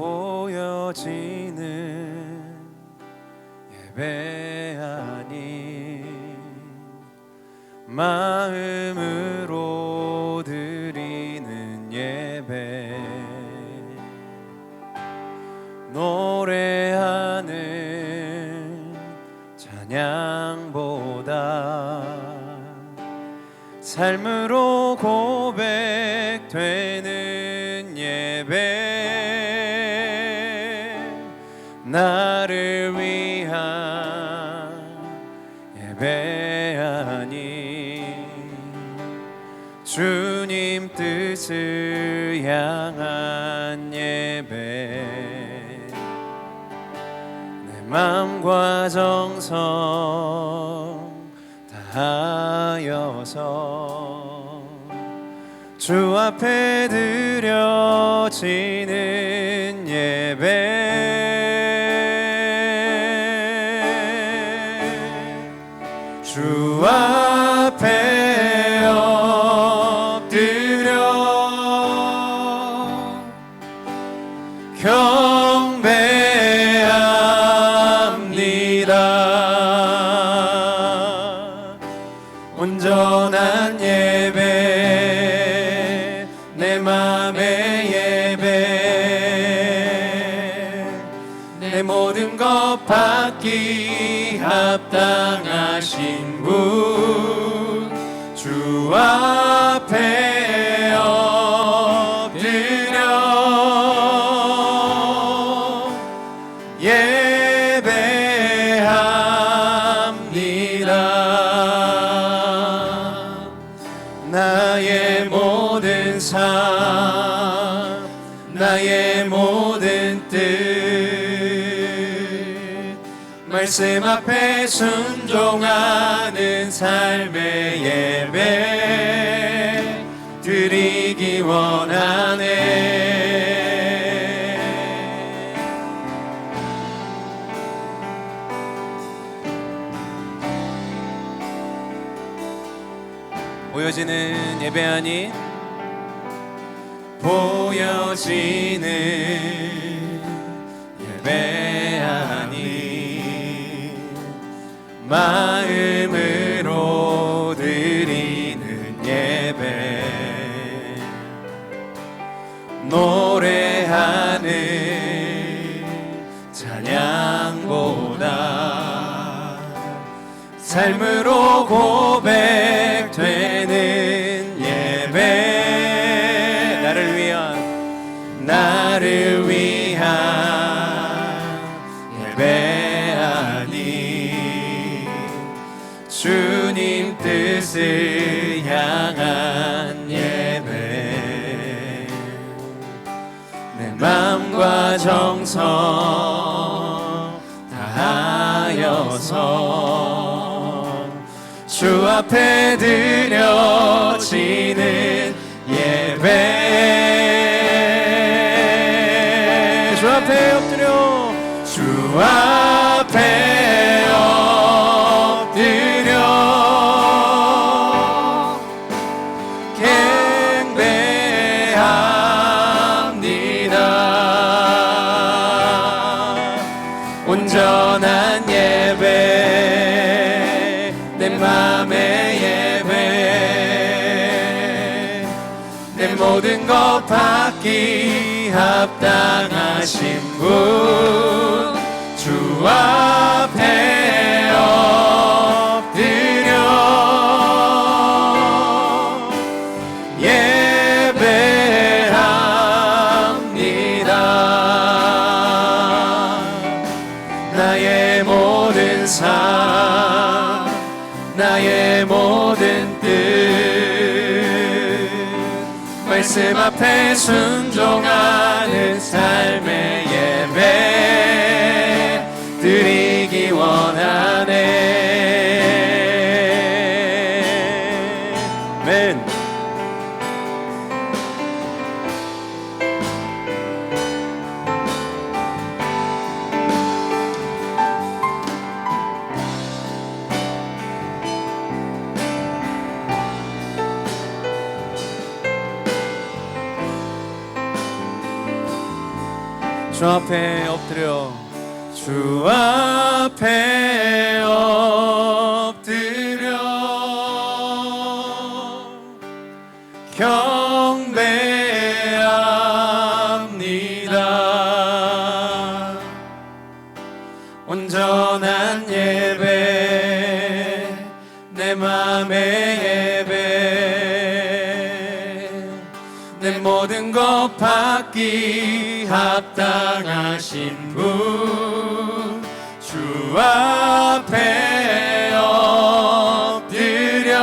보여지는 예배 아닌 마음으로 드리는 예배, 노래하는 찬양보다 삶으로 고백되는 예배, 나를 위한 예배 아닌 주님 뜻을 향한 예배, 내 맘과 정성 다하여서 주 앞에 드려지는 예배, 주 앞에 엎드려 경배합니다. 온전한 예배, 내 맘의 예배, 내 모든 것 받기 합당하신 분, 주 앞에 엎드려 예배합니다. 나의 모든 삶, 나의 모든 뜻, 말씀 앞에 순종하는 삶의 예배 드리기 원하네. 보여지는 예배 아닌 보여지는 예배 아닌 마음으로 드리는 예배, 노래하는 찬양보다 삶으로 고백되는 예배, 나를 위한 예배 아닌 주님 뜻을 향한 예배, 내 맘과 정성 다하여서 주 앞에 드려지는 예배, 주 앞에 엎드려, 주 앞에 엎드려 경배합니다. 온전한 예배, 내 맘의 예배, 내 모든 것 받기 합당하신 분, 주 앞에 엎드려 예배합니다. 나의 모든 삶, 나의 모든 뜻, 말씀 앞에 순종하는 삶의 예배 드리기 원하네. 아멘. 주 앞에 엎드려 주 앞에 엎드려 경배합니다. 온전한 예배 내 맘의 예배 내 모든 것 받기 합당하신 분 주 앞에 엎드려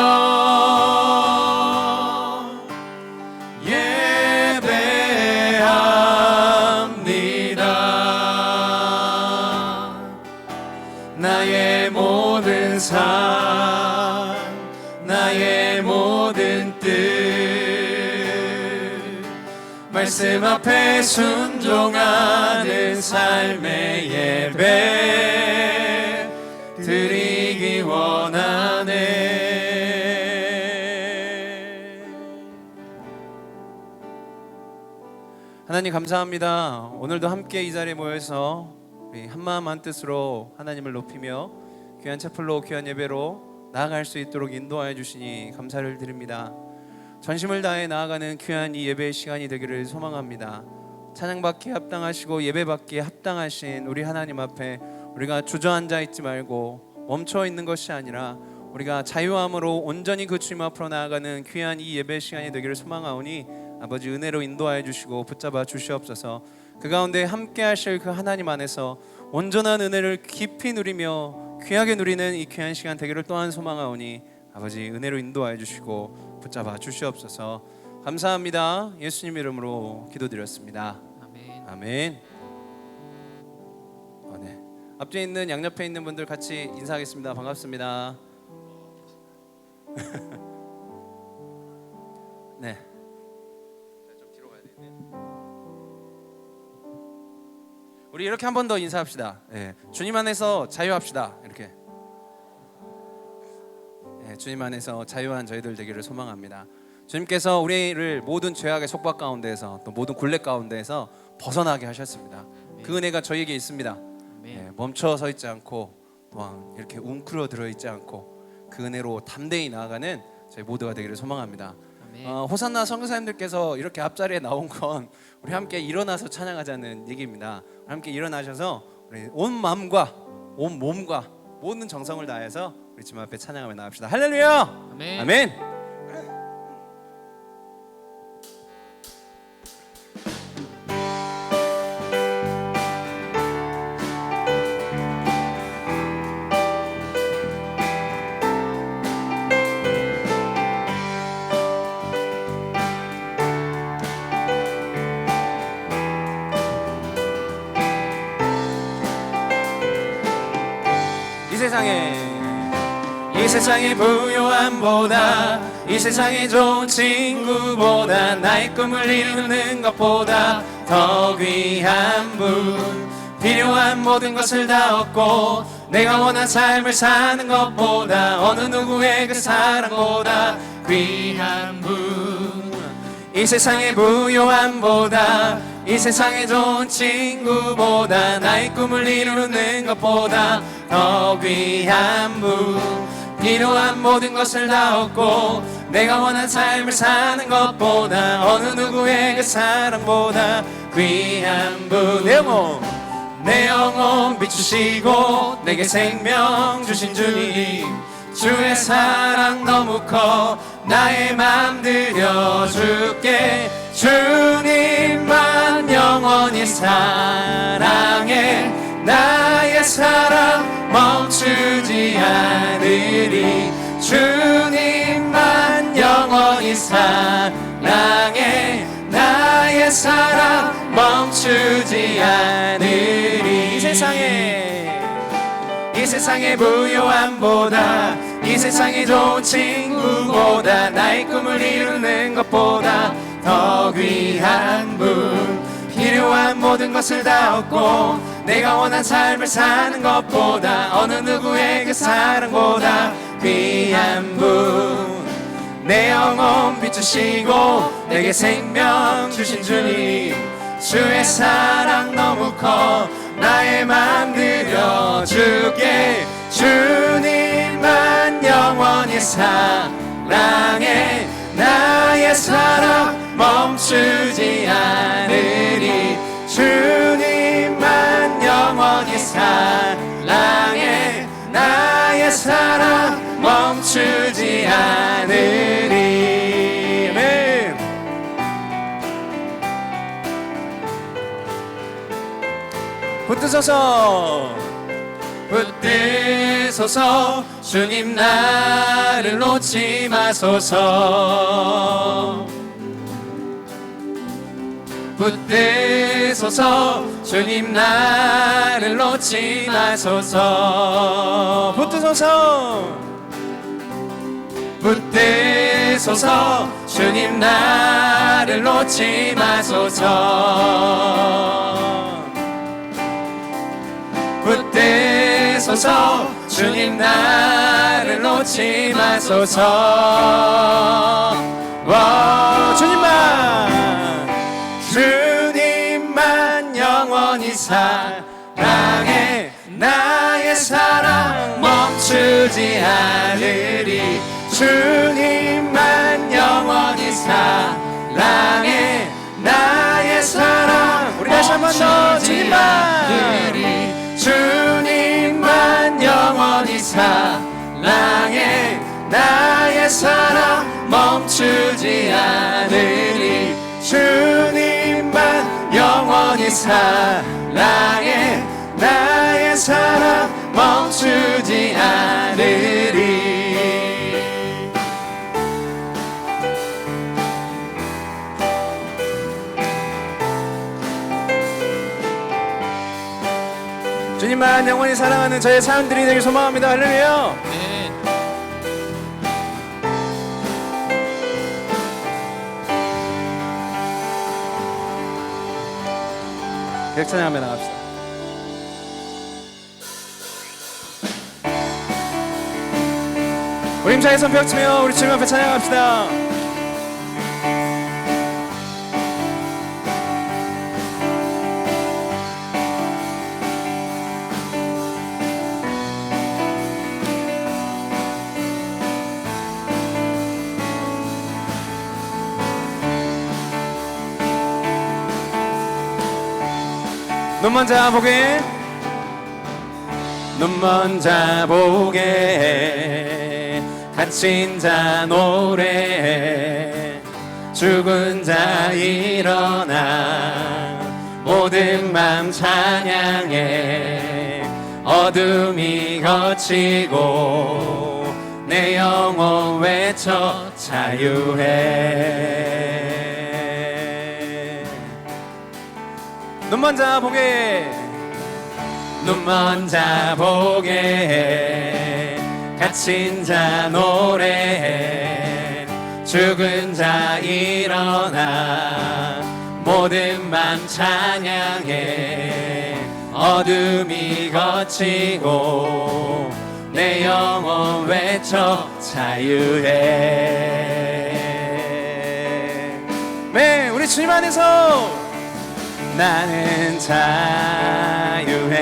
예배합니다. 나의 모든 삶 나의 모든 뜻 말씀 앞에 순종하는 삶의 예배 드리기 원하네. 하나님 감사합니다. 오늘도 함께 이 자리에 모여서 우리 한마음 한뜻으로 하나님을 높이며 귀한 채플로 귀한 예배로 나아갈 수 있도록 인도하여 주시니 감사를 드립니다. 전심을 다해 나아가는 귀한 이 예배의 시간이 되기를 소망합니다. 찬양받기에 합당하시고 예배받기에 합당하신 우리 하나님 앞에 우리가 주저앉아 있지 말고 멈춰 있는 것이 아니라 우리가 자유함으로 온전히 그 주님 앞으로 나아가는 귀한 이 예배 시간이 되기를 소망하오니 아버지 은혜로 인도하여 주시고 붙잡아 주시옵소서. 그 가운데 함께 하실 그 하나님 안에서 온전한 은혜를 깊이 누리며 귀하게 누리는 이 귀한 시간 되기를 또한 소망하오니 아버지 은혜로 인도하여 주시고 붙잡아 주시옵소서. 감사합니다. 예수님 이름으로 기도드렸습니다. 아멘. 아멘. 네. 앞뒤에 있는 양옆에 있는 분들 같이 인사하겠습니다. 반갑습니다. 네. 좀 뒤로 가야 되겠네. 우리 이렇게 한 번 더 인사합시다. 네. 주님 안에서 자유합시다. 이렇게. 네, 주님 안에서 자유한 저희들 되기를 소망합니다. 주님께서 우리를 모든 죄악의 속박 가운데에서 또 모든 굴레 가운데에서 벗어나게 하셨습니다. 그 은혜가 저희에게 있습니다. 네, 멈춰 서 있지 않고 또한 이렇게 웅크러 들어 있지 않고 그 은혜로 담대히 나아가는 저희 모두가 되기를 소망합니다. 호산나 선교사님들께서 이렇게 앞자리에 나온 건 우리 함께 일어나서 찬양하자는 얘기입니다. 함께 일어나셔서 우리 온 마음과 온 몸과 모든 정성을 다해서 우리 주님 앞에 찬양하며 나갑시다. 할렐루야! 아멘. 아멘. 이 세상의 부요함보다 이 세상의 좋은 친구보다 나의 꿈을 이루는 것보다 더 귀한 분 필요한 모든 것을 다 얻고 내가 원한 삶을 사는 것보다 어느 누구의 그 사랑보다 귀한 분 이 세상의 부요함보다 이 세상의 좋은 친구보다 나의 꿈을 이루는 것보다 더 귀한 분 필요한 모든 것을 다 얻고 내가 원한 삶을 사는 것보다 어느 누구의 그 사랑보다 귀한 분 내 영혼 비추시고 내게 생명 주신 주님 주의 사랑 너무 커 나의 맘 들여줄게 주님만 영원히 사랑해 나의 사랑 멈추지 않으리 주님만 영원히 사랑해 나의 사랑 멈추지 않으리 이 세상의 부요함보다 이 세상의 좋은 친구보다 나의 꿈을 이루는 것보다 더 귀한 분 필요한 모든 것을 다 얻고 내가 원한 삶을 사는 것보다 어느 누구의 그 사랑보다 귀한 분 내 영혼 비추시고 내게 생명 주신 주님 주의 사랑 너무 커 나의 맘 드려줄게 주님만 영원히 사랑해 나의 사랑 멈추지 않으리 주님만 영원히 사랑해 나의 사랑 멈추지 않으리 아멘. 붙드소서 붙드소서 주님 나를 놓지 마소서 붙드소서 주님 나를 놓지 마소서 붙드소서 붙드소서 주님 나를 놓지 마소서 붙드소서 주님 나를 놓지 마소서 주님만 영원히 사랑해 나의 사랑 멈추지 않으리 주님만 영원히 사랑해 나의 사랑 우리 다시 한 번 더 주님만 영원히 사랑해 나의 사랑 멈추지 않으리 주님만 영원히 사랑해 나의 사랑 멈추지 않으리 주님만 영원히 사랑하는 저의 사람들이 되길 소망합니다. 할렐루야. 네. 계속 찬양하며 나갑시다. 우리 힘차게 손뼉 치며 우리 주님 앞에 찬양합시다. 눈먼 자 보게 눈먼 자 보게 갇힌 자 노래 죽은 자 일어나 모든 맘 찬양해 어둠이 걷히고 내 영혼 외쳐 자유해 눈먼 자 보게 눈먼 자 보게 갇힌 자 노래 죽은 자 일어나 모든 맘 찬양해 어둠이 걷히고 내 영혼 외쳐 자유해 네 우리 주님 안에서 나는 자유해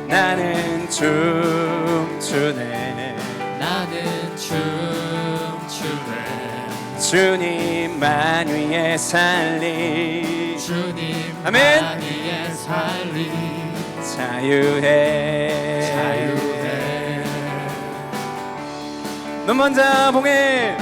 나는 춤추네 나는 춤추네 주님만 위해 살리 주님만 아멘 위해 살리 자유해 눈먼 자 보게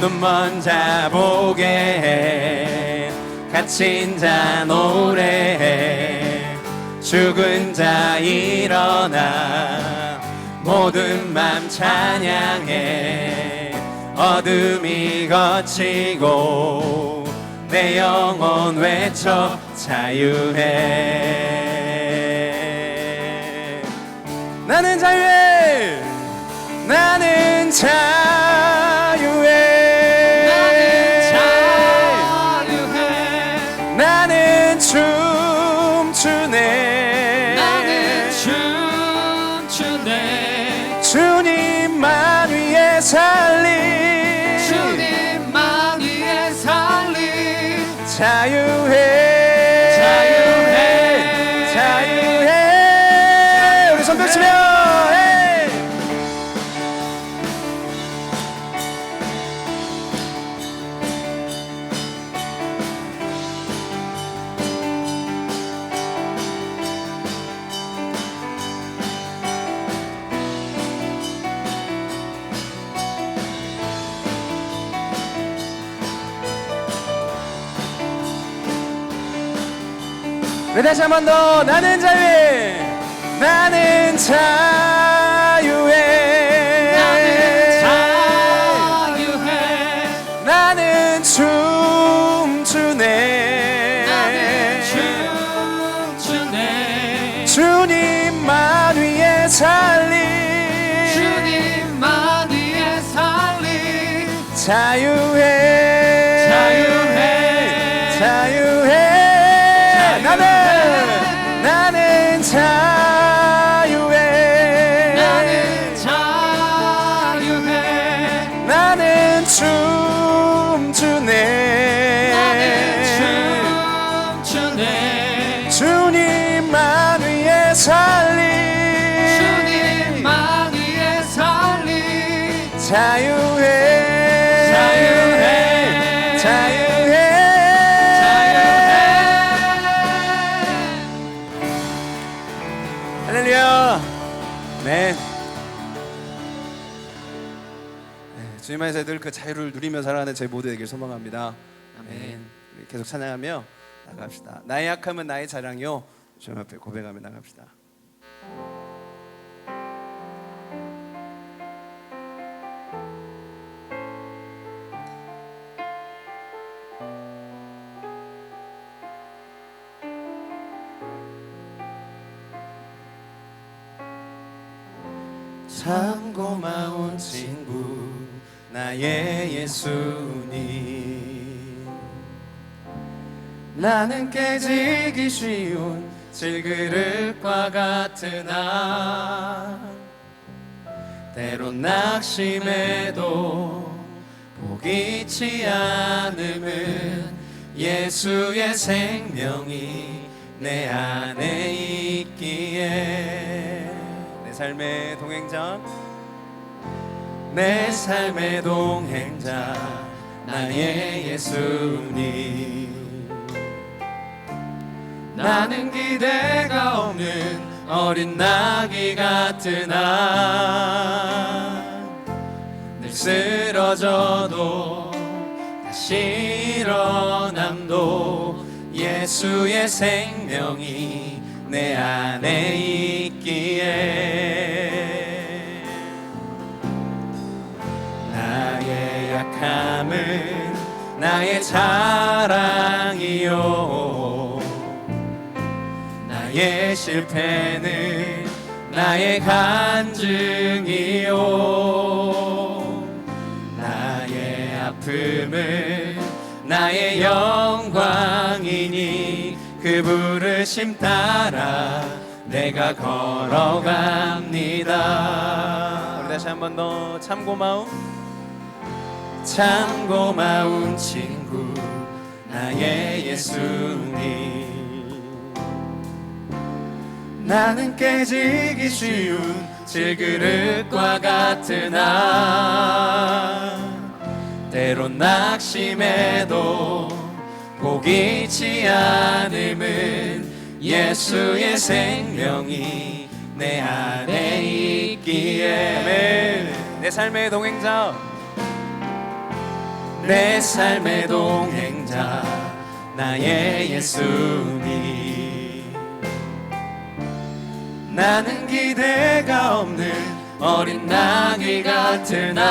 눈먼 자 보게 갇힌 자 노래 죽은 자 일어나 모든 맘 찬양해 어둠이 걷히고 내 영혼 외쳐 자유해 나는 자유해 나는 자유해 나는 춤추네 나는 춤추네 주님만 위해 살리 주님 우리 다시 한 번 더. 나는 자유해. 나는 자유해. 나는 춤추네. 주님만 위해 살리. 주님만 위해 살리. 자유해. 자유해. 나는 자유해. 나는 춤추네. 주님만 위해 살리. 자유해. 자유해. 할렐루야. 네. 주님 안에서 늘 그 자유를 누리며 살아가는 제 모두 되길 소망합니다. 아멘. 우리 계속 찬양하며 나갑시다. 나의 약함은 나의 자랑이요. 주님 앞에 고백하며 나갑시다. 참 고마운 친구 나의 예수님. 나는 깨지기 쉬운 질그릇과 같으나 때론 낙심해도 포기치 않음은 예수의 생명이 내 안에 있기에. 내 삶의 동행자, 내 삶의 동행자 나의 예수님. 나는 기대가 없는 어린 나귀 같으나 늘 쓰러져도 다시 일어남도 예수의 생명이 내 안에 있기에. 나의 약함은 나의 자랑이요. 나의 실패는 나의 간증이요. 나의 아픔은 나의 영광이니 그 부르심 따라 내가 걸어갑니다. 우리 다시 한 번 더. 참 고마운 친구 나의 예수님. 나는 깨지기 쉬운 질그릇과 같으나 때론 낙심해도 포기치 않음은 예수의 생명이 내 안에 있기에. 내 삶의 동행자, 내 삶의 동행자 나의 예수님. 나는 기대가 없는 어린 나귀 같으나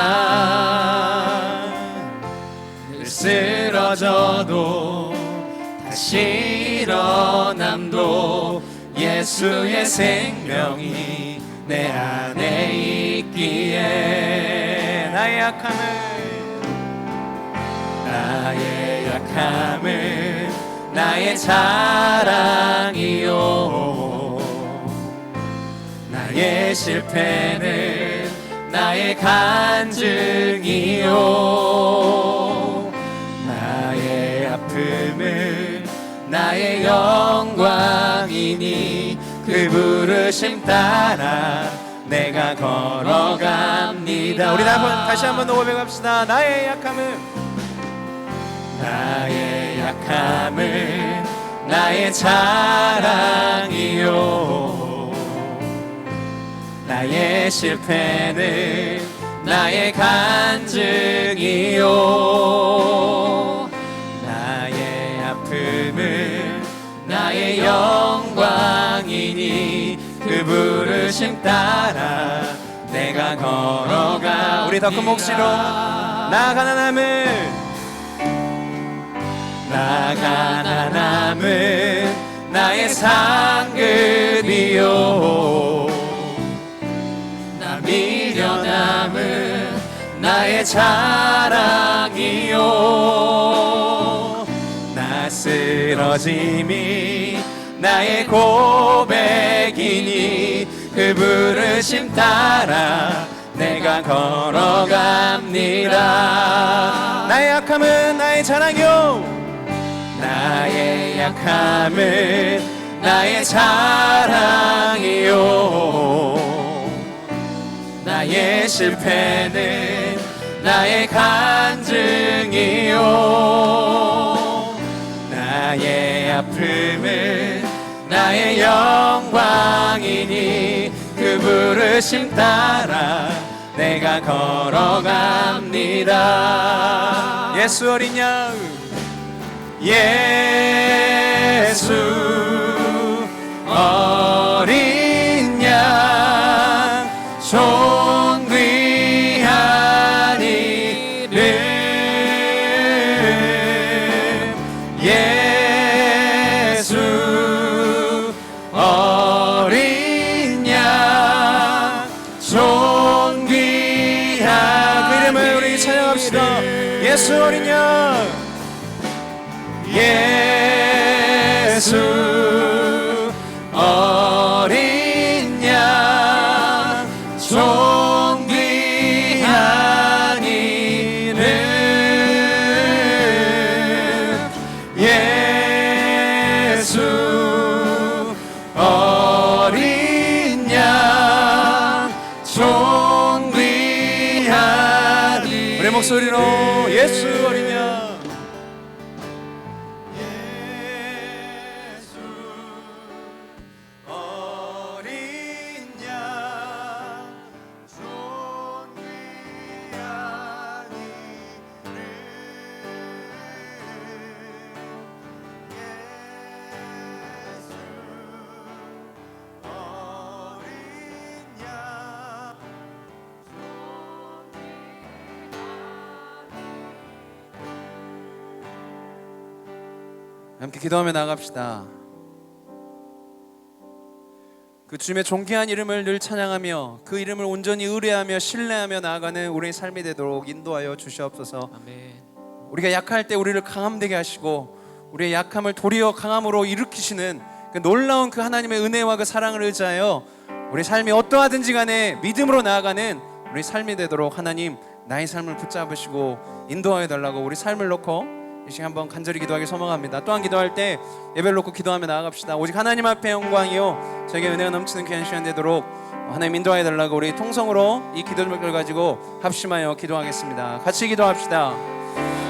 늘 쓰러져도 다시 일어남도 예수의 생명이 내 안에 있기에. 나의 약함은 나의 자랑이요. 나의 실패는 나의 간증이요. 나의 아픔은 나의 영광이니 그 부르심 따라 내가 걸어갑니다. 우리 다시 한번 고백합시다. 나의 약함은 나의 자랑이요. 나의 실패는 나의 간증이요. 나의 아픔은 나의 영광이요. 부르심 따라 내가 걸어가. 우리 더 큰 목소리로 나 가난함은 나의 상급이요 나 미련함은 나의 자랑이요 나 쓰러짐이 나의 고백이니 그 부르심 따라 내가 걸어갑니다. 나의 약함은 나의 자랑이요 나의 약함은 나의 자랑이요 나의 실패는 나의 간증이요 나의 아픔은 나의 영광이니 그 부르심 따라 내가 걸어갑니다. 예수 어린 양 예수 어린 양 존귀한 이름 예수 어린 양 존귀한 그 이름을 우리 찬양합시다. 예수 어린 양 예수 어린 양 존귀한 이름 예수 어린 양 존귀한 이름 우리 목소리로 예수 어린 양 함께 기도하며 나갑시다. 그 주님의 존귀한 이름을 늘 찬양하며 그 이름을 온전히 의뢰하며 신뢰하며 나아가는 우리의 삶이 되도록 인도하여 주시옵소서. 아멘. 우리가 약할 때 우리를 강함되게 하시고 우리의 약함을 도리어 강함으로 일으키시는 그 놀라운 그 하나님의 은혜와 그 사랑을 의지하여 우리 삶이 어떠하든지 간에 믿음으로 나아가는 우리 삶이 되도록 하나님 나의 삶을 붙잡으시고 인도하여 달라고 우리 삶을 놓고 이 시간 한번 간절히 기도하기 소망합니다. 또한 기도할 때 예배를 놓고 기도하며 나아갑시다. 오직 하나님 앞에 영광이요 저에게 은혜가 넘치는 귀한 시간 되도록 하나님 인도하여 달라고 우리 통성으로 이 기도를 가지고 합심하여 기도하겠습니다. 같이 기도합시다.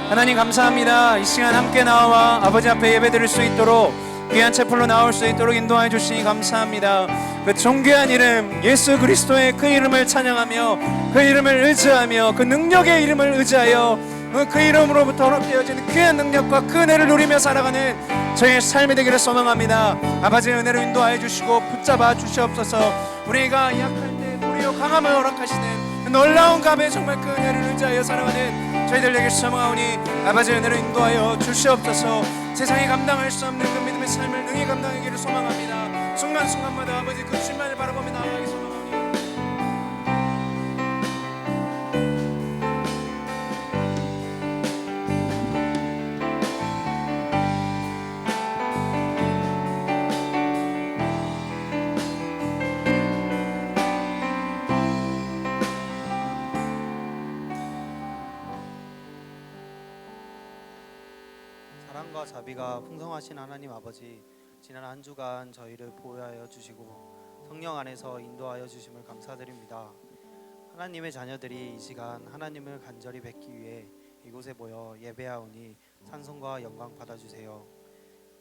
하나님 감사합니다. 이 시간 함께 나와 아버지 앞에 예배드릴 수 있도록 귀한 채플로 나올 수 있도록 인도하여 주시니 감사합니다. 그 존귀한 이름 예수 그리스도의 그 이름을 찬양하며 그 이름을 의지하며 그 능력의 이름을 의지하여 그 이름으로부터 허락되어지는 귀한 능력과 그 은혜를 누리며 살아가는 저희의 삶이 되기를 소망합니다. 아버지의 은혜로 인도하여 주시고 붙잡아 주시옵소서. 우리가 약할 때 도리어 강함을 허락하시는 그 놀라운 감에 정말 그 은혜를 의지하여 살아가는 저희들 되길 소망하오니 아버지의 은혜로 인도하여 주시옵소서. 세상이 감당할 수 없는 그 믿음의 삶을 능히 감당하기를 소망합니다. 순간순간마다 아버지 그 주님만을 바라보며 나아가기 소망합니다. 사랑과 자비가 풍성하신 하나님 아버지, 지난 한 주간 저희를 보호하여 주시고 성령 안에서 인도하여 주심을 감사드립니다. 하나님의 자녀들이 이 시간 하나님을 간절히 뵙기 위해 이곳에 모여 예배하오니 찬송과 영광 받아주세요.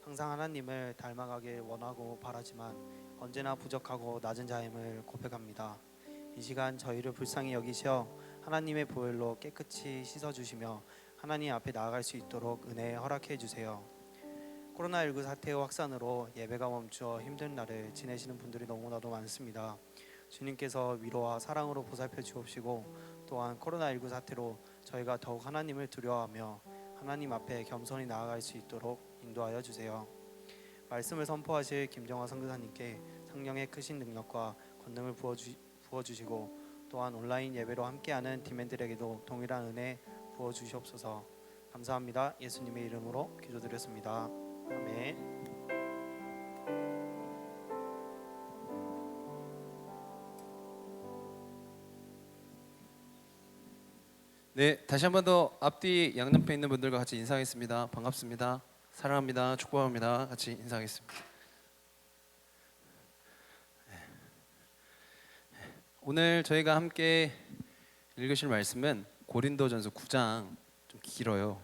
항상 하나님을 닮아가길 원하고 바라지만 언제나 부족하고 낮은 자임을 고백합니다. 이 시간 저희를 불쌍히 여기셔 하나님의 보혈로 깨끗이 씻어주시며 하나님 앞에 나아갈 수 있도록 은혜 허락해 주세요. 코로나19 사태의 확산으로 예배가 멈추어 힘든 날을 지내시는 분들이 너무나도 많습니다. 주님께서 위로와 사랑으로 보살펴 주옵시고 또한 코로나19 사태로 저희가 더욱 하나님을 두려워하며 하나님 앞에 겸손히 나아갈 수 있도록 인도하여 주세요. 말씀을 선포하실 김정화 선교사님께 성령의 크신 능력과 권능을 부어주시고 또한 온라인 예배로 함께하는 팀원들에게도 동일한 은혜 부어주시옵소서. 감사합니다. 예수님의 이름으로 기도드렸습니다. 아멘. 네, 다시 한 번 더 앞뒤 양옆에 있는 분들과 같이 인사하겠습니다. 반갑습니다. 사랑합니다. 축복합니다. 같이 인사하겠습니다. 오늘 저희가 함께 읽으실 말씀은 고린도전서 9장, 좀 길어요.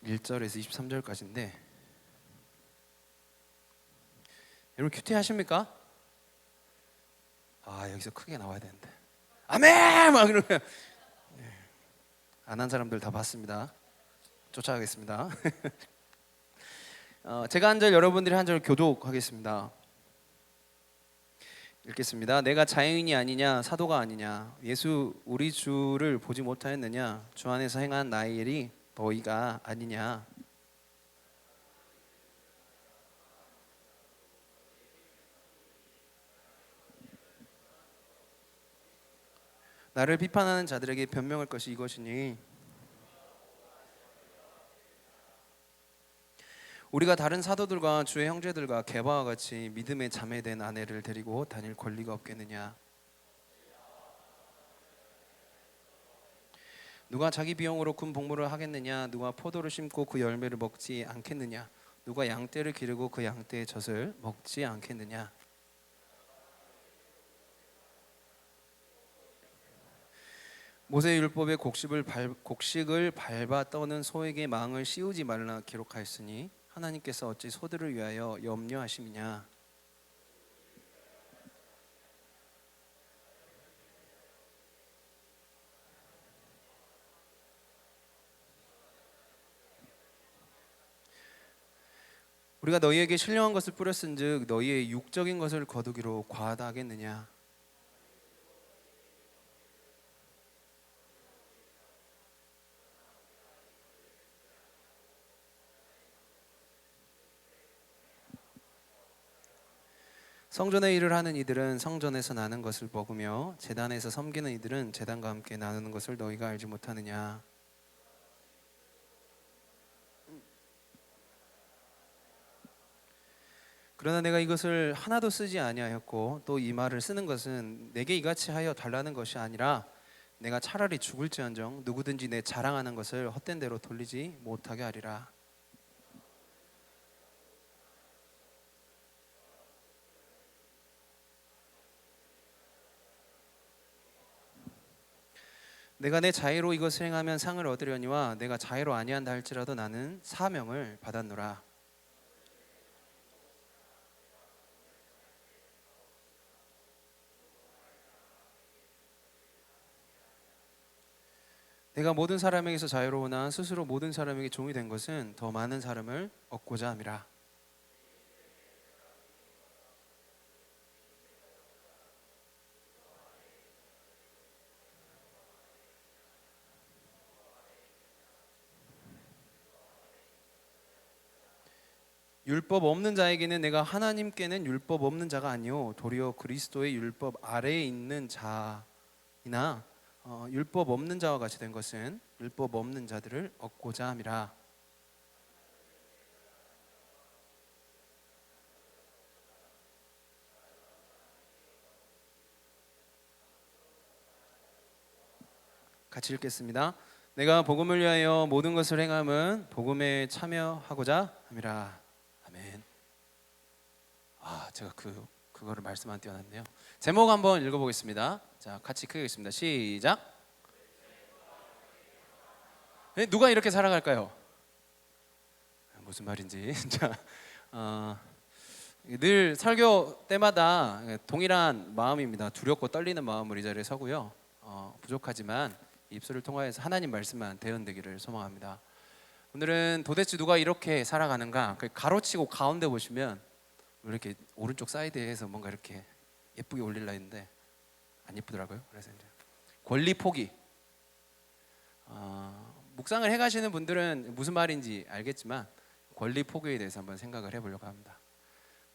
1절에서 23절까지인데 여러분 큐티 하십니까? 아, 여기서 크게 나와야 되는데 아멘! 막 이러면 안 한 사람들 다 봤습니다. 쫓아가겠습니다. 제가 한 절, 여러분들이 한 절 교독하겠습니다. 읽겠습니다. 내가 자유인이 아니냐 사도가 아니냐 예수 우리 주를 보지 못하였느냐 주 안에서 행한 나의 일이 너희가 아니냐. 나를 비판하는 자들에게 변명할 것이 이것이니 우리가 다른 사도들과 주의 형제들과 게바와 같이 믿음에 자매된 아내를 데리고 다닐 권리가 없겠느냐. 누가 자기 비용으로 군 복무를 하겠느냐. 누가 포도를 심고 그 열매를 먹지 않겠느냐. 누가 양떼를 기르고 그 양떼의 젖을 먹지 않겠느냐. 모세 율법의 곡식을 밟아 떠는 소에게 망을 씌우지 말라 기록하였으니 하나님께서 어찌 소들을 위하여 염려하심이냐. 우리가 너희에게 신령한 것을 뿌렸은즉 너희의 육적인 것을 거두기로 과하다 하겠느냐. 성전의 일을 하는 이들은 성전에서 나는 것을 먹으며 제단에서 섬기는 이들은 제단과 함께 나누는 것을 너희가 알지 못하느냐. 그러나 내가 이것을 하나도 쓰지 아니하였고 또 이 말을 쓰는 것은 내게 이같이 하여 달라는 것이 아니라 내가 차라리 죽을지언정 누구든지 내 자랑하는 것을 헛된 대로 돌리지 못하게 하리라. 내가 내 자유로 이것을 행하면 상을 얻으려니와 내가 자유로 아니한다 할지라도 나는 사명을 받았노라. 내가 모든 사람에게서 자유로우나 스스로 모든 사람에게 종이 된 것은 더 많은 사람을 얻고자 함이라. 율법 없는 자에게는 내가 하나님께는 율법 없는 자가 아니요 도리어 그리스도의 율법 아래에 있는 자이나 율법 없는 자와 같이 된 것은 율법 없는 자들을 얻고자 함이라. 같이 읽겠습니다. 내가 복음을 위하여 모든 것을 행함은 복음에 참여하고자 함이라. 아멘. 제가 그거를 말씀 안 띄워놨네요. 제목 한번 읽어보겠습니다. 자, 같이 크게 읽습니다. 시작. 누가 이렇게 살아갈까요? 무슨 말인지. 자, 늘 설교 때마다 동일한 마음입니다. 두렵고 떨리는 마음으로 이 자리에 서고요. 부족하지만 입술을 통하여서 하나님 말씀만 대언되기를 소망합니다. 오늘은 도대체 누가 이렇게 살아가는가? 그 가로치고 가운데 보시면 이렇게 오른쪽 사이드에서 뭔가 이렇게 예쁘게 올릴라 했는데 안 예쁘더라고요. 그래서 이제 권리 포기. 묵상을 해가시는 분들은 무슨 말인지 알겠지만 권리 포기에 대해서 한번 생각을 해보려고 합니다.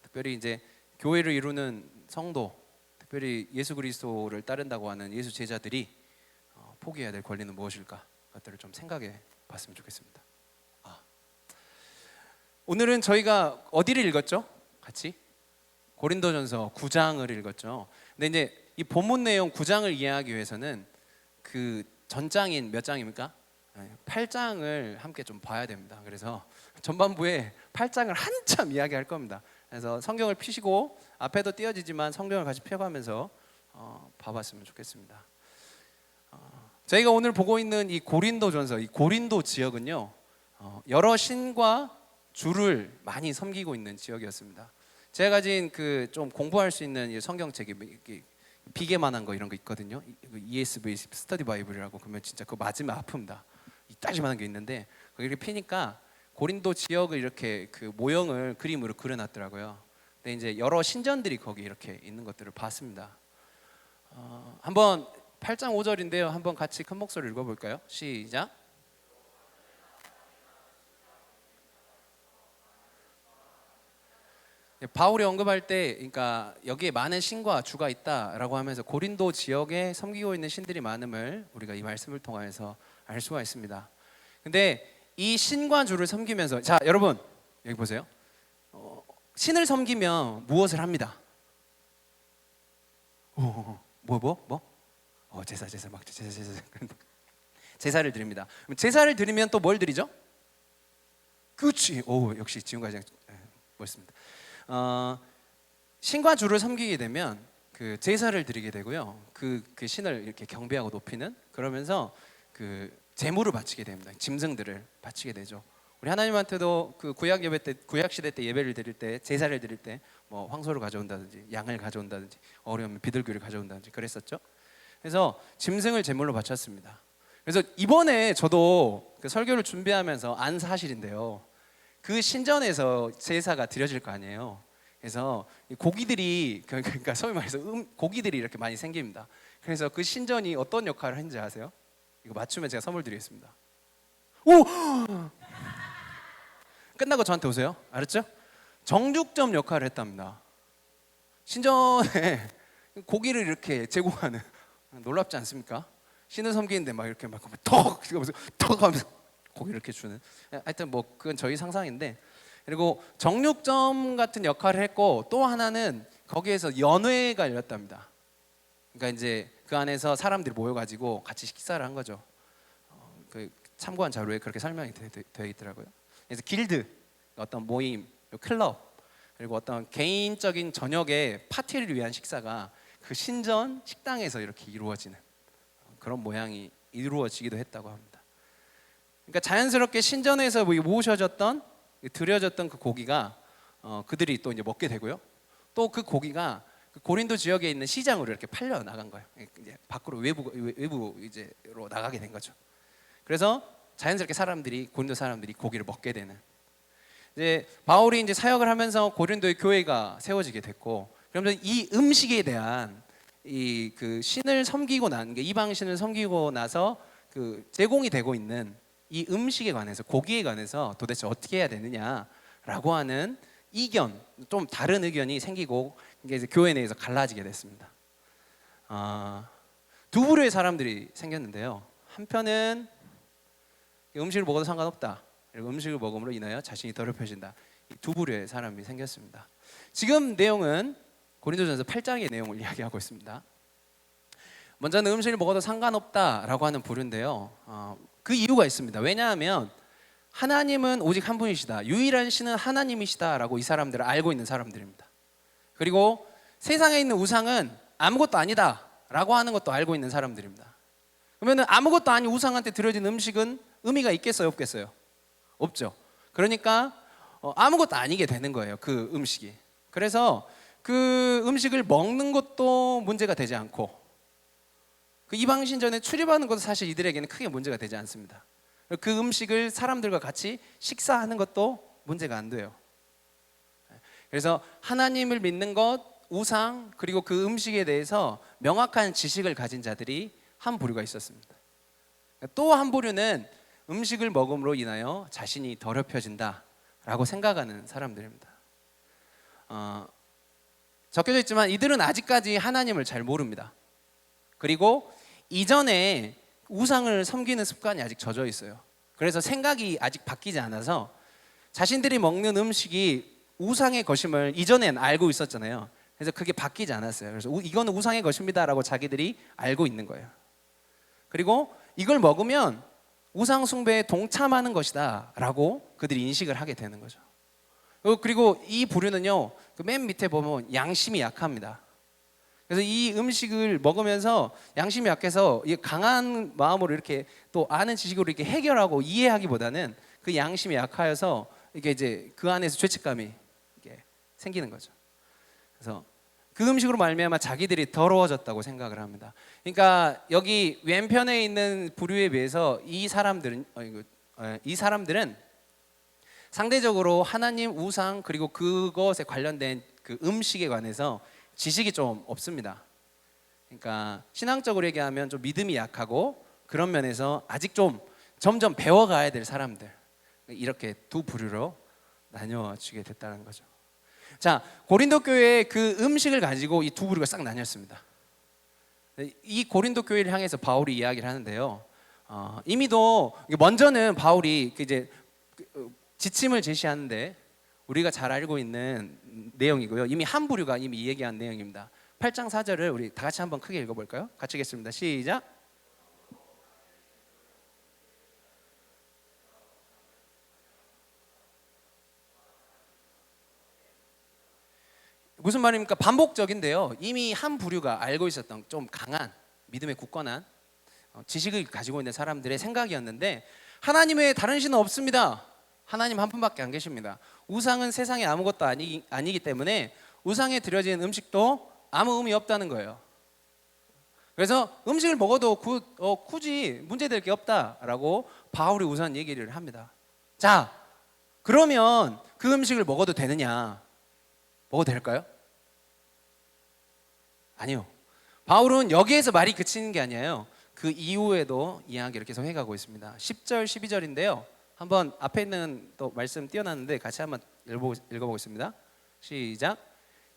특별히 이제 교회를 이루는 성도, 특별히 예수 그리스도를 따른다고 하는 예수 제자들이 포기해야 될 권리는 무엇일까? 것들을 좀 생각해 봤으면 좋겠습니다. 오늘은 저희가 어디를 읽었죠? 같이 고린도전서 9장을 읽었죠. 근데 이제 이 본문 내용 9장을 이해하기 위해서는 그 전장인 몇 장입니까? 8장을 함께 좀 봐야 됩니다. 그래서 전반부에 8장을 한참 이야기할 겁니다. 그래서 성경을 펴시고 앞에도 띄어지지만 성경을 같이 펴가면서 봐봤으면 좋겠습니다. 저희가 오늘 보고 있는 이 고린도전서, 이 고린도 지역은요, 여러 신과 주를 많이 섬기고 있는 지역이었습니다. 제가 가진 그 좀 공부할 수 있는 성경책이 비계만한 거 이런 거 있거든요. ESV 스터디 바이블이라고. 그러면 진짜 그거 맞으면 아픕니다. 이따지만한 게 있는데 거기 이렇게 피니까 고린도 지역을 이렇게 그 모형을 그림으로 그려놨더라고요. 근데 이제 여러 신전들이 거기 이렇게 있는 것들을 봤습니다. 한번 8장 5절인데요. 한번 같이 큰 목소리로 읽어볼까요? 시작. 바울이 언급할 때, 그러니까 여기에 많은 신과 주가 있다라고 하면서 고린도 지역에 섬기고 있는 신들이 많음을 우리가 이 말씀을 통해서 알 수가 있습니다. 근데 이 신과 주를 섬기면서, 자 여러분 여기 보세요. 신을 섬기면 무엇을 합니다? 제사 막 제사를 드립니다. 그럼 제사를 드리면 또 뭘 드리죠? 그렇지. 역시 지금까지 멋있습니다. 신과 주를 섬기게 되면 그 제사를 드리게 되고요. 그 신을 이렇게 경배하고 높이는, 그러면서 그 제물을 바치게 됩니다. 짐승들을 바치게 되죠. 우리 하나님한테도 그 구약 예배 때, 구약 시대 때 예배를 드릴 때, 제사를 드릴 때 뭐 황소를 가져온다든지 양을 가져온다든지 어려우면 비둘기를 가져온다든지 그랬었죠. 그래서 짐승을 제물로 바쳤습니다. 그래서 이번에 저도 그 설교를 준비하면서 안 사실인데요. 그 신전에서 제사가 드려질 거 아니에요. 그래서 고기들이, 그러니까 소위 말해서 고기들이 이렇게 많이 생깁니다. 그래서 그 신전이 어떤 역할을 했는지 아세요? 이거 맞추면 제가 선물 드리겠습니다. 오! 끝나고 저한테 오세요. 알았죠? 정육점 역할을 했답니다. 신전에 고기를 이렇게 제공하는, 놀랍지 않습니까? 신을 섬기는데 막 이렇게 막 턱 하면서 고기를 이렇게 주는. 하여튼 뭐 그건 저희 상상인데, 그리고 정육점 같은 역할을 했고, 또 하나는 거기에서 연회가 열렸답니다. 그러니까 이제 그 안에서 사람들이 모여가지고 같이 식사를 한 거죠. 그 참고한 자료에 그렇게 설명이 되어 있더라고요. 그래서 길드, 어떤 모임, 클럽, 그리고 어떤 개인적인 저녁에 파티를 위한 식사가 그 신전 식당에서 이렇게 이루어지는 그런 모양이 이루어지기도 했다고 합니다. 그러니까 자연스럽게 신전에서 모셔졌던, 드려졌던 그 고기가 그들이 또 이제 먹게 되고요. 또 그 고기가 그 고린도 지역에 있는 시장으로 이렇게 팔려 나간 거예요. 이제 밖으로 외부 이제로 나가게 된 거죠. 그래서 자연스럽게 고린도 사람들이 고기를 먹게 되는. 이제 바울이 이제 사역을 하면서 고린도의 교회가 세워지게 됐고, 그러면서 이 음식에 대한 이 그 신을 섬기고 난 게, 이방 신을 섬기고 나서 그 제공이 되고 있는 이 음식에 관해서, 고기에 관해서 도대체 어떻게 해야 되느냐라고 하는 이견, 좀 다른 의견이 생기고, 이게 이제 교회 내에서 갈라지게 됐습니다. 두 부류의 사람들이 생겼는데요. 한편은 음식을 먹어도 상관없다, 그리고 음식을 먹음으로 인하여 자신이 더럽혀진다. 이 두 부류의 사람이 생겼습니다. 지금 내용은 고린도전서 8장의 내용을 이야기하고 있습니다. 먼저는 음식을 먹어도 상관없다라고 하는 부류인데요. 그 이유가 있습니다. 왜냐하면 하나님은 오직 한 분이시다, 유일한 신은 하나님이시다라고 이 사람들을 알고 있는 사람들입니다. 그리고 세상에 있는 우상은 아무것도 아니다라고 하는 것도 알고 있는 사람들입니다. 그러면 아무것도 아닌 우상한테 드려진 음식은 의미가 있겠어요, 없겠어요? 없죠. 그러니까 아무것도 아니게 되는 거예요, 그 음식이. 그래서 그 음식을 먹는 것도 문제가 되지 않고, 그 이방 신전에 출입하는 것도 사실 이들에게는 크게 문제가 되지 않습니다. 그 음식을 사람들과 같이 식사하는 것도 문제가 안 돼요. 그래서 하나님을 믿는 것, 우상, 그리고 그 음식에 대해서 명확한 지식을 가진 자들이 한 부류가 있었습니다. 또 한 부류는 음식을 먹음으로 인하여 자신이 더럽혀진다라고 생각하는 사람들입니다. 적혀져 있지만 이들은 아직까지 하나님을 잘 모릅니다. 그리고 이전에 우상을 섬기는 습관이 아직 젖어 있어요. 그래서 생각이 아직 바뀌지 않아서 자신들이 먹는 음식이 우상의 것임을 이전엔 알고 있었잖아요. 그래서 그게 바뀌지 않았어요. 그래서 이거는 우상의 것입니다라고 자기들이 알고 있는 거예요. 그리고 이걸 먹으면 우상 숭배에 동참하는 것이다라고 그들이 인식을 하게 되는 거죠. 그리고 이 부류는요, 그 맨 밑에 보면 양심이 약합니다. 그래서 이 음식을 먹으면서 양심이 약해서 강한 마음으로 이렇게 또 아는 지식으로 이렇게 해결하고 이해하기보다는 그 양심이 약하여서 이게 이제 그 안에서 죄책감이 이게 생기는 거죠. 그래서 그 음식으로 말미암아 자기들이 더러워졌다고 생각을 합니다. 그러니까 여기 왼편에 있는 부류에 비해서 이 사람들은 상대적으로 하나님, 우상, 그리고 그것에 관련된 그 음식에 관해서 지식이 좀 없습니다. 그러니까 신앙적으로 얘기하면 좀 믿음이 약하고 그런 면에서 아직 좀 점점 배워가야 될 사람들, 이렇게 두 부류로 나뉘어지게 됐다는 거죠. 자, 고린도 교회의 그 음식을 가지고 이 두 부류가 싹 나뉘었습니다. 이 고린도 교회를 향해서 바울이 이야기를 하는데요. 이미도 먼저는 바울이 이제 지침을 제시하는데 우리가 잘 알고 있는 내용이고요. 이미 한 부류가 이미 얘기한 내용입니다. 8장 4절을 우리 다 같이 한번 크게 읽어볼까요? 같이 읽겠습니다. 시작. 무슨 말입니까? 반복적인데요. 이미 한 부류가 알고 있었던 좀 강한 믿음에 굳건한 지식을 가지고 있는 사람들의 생각이었는데 하나님 외에 다른 신은 없습니다. 하나님 한 분밖에 안 계십니다. 우상은 세상에 아무것도 아니기 때문에 우상에 드려진 음식도 아무 의미 없다는 거예요. 그래서 음식을 먹어도 굳이 문제될 게 없다라고 바울이 우선 얘기를 합니다. 자, 그러면 그 음식을 먹어도 되느냐? 먹어도 될까요? 아니요. 바울은 여기에서 말이 그치는 게 아니에요. 그 이후에도 이야기를 계속 해가고 있습니다. 10절, 12절인데요. 한번 앞에 있는 또 말씀 띄어놨는데 같이 한번 읽어보겠습니다. 시작.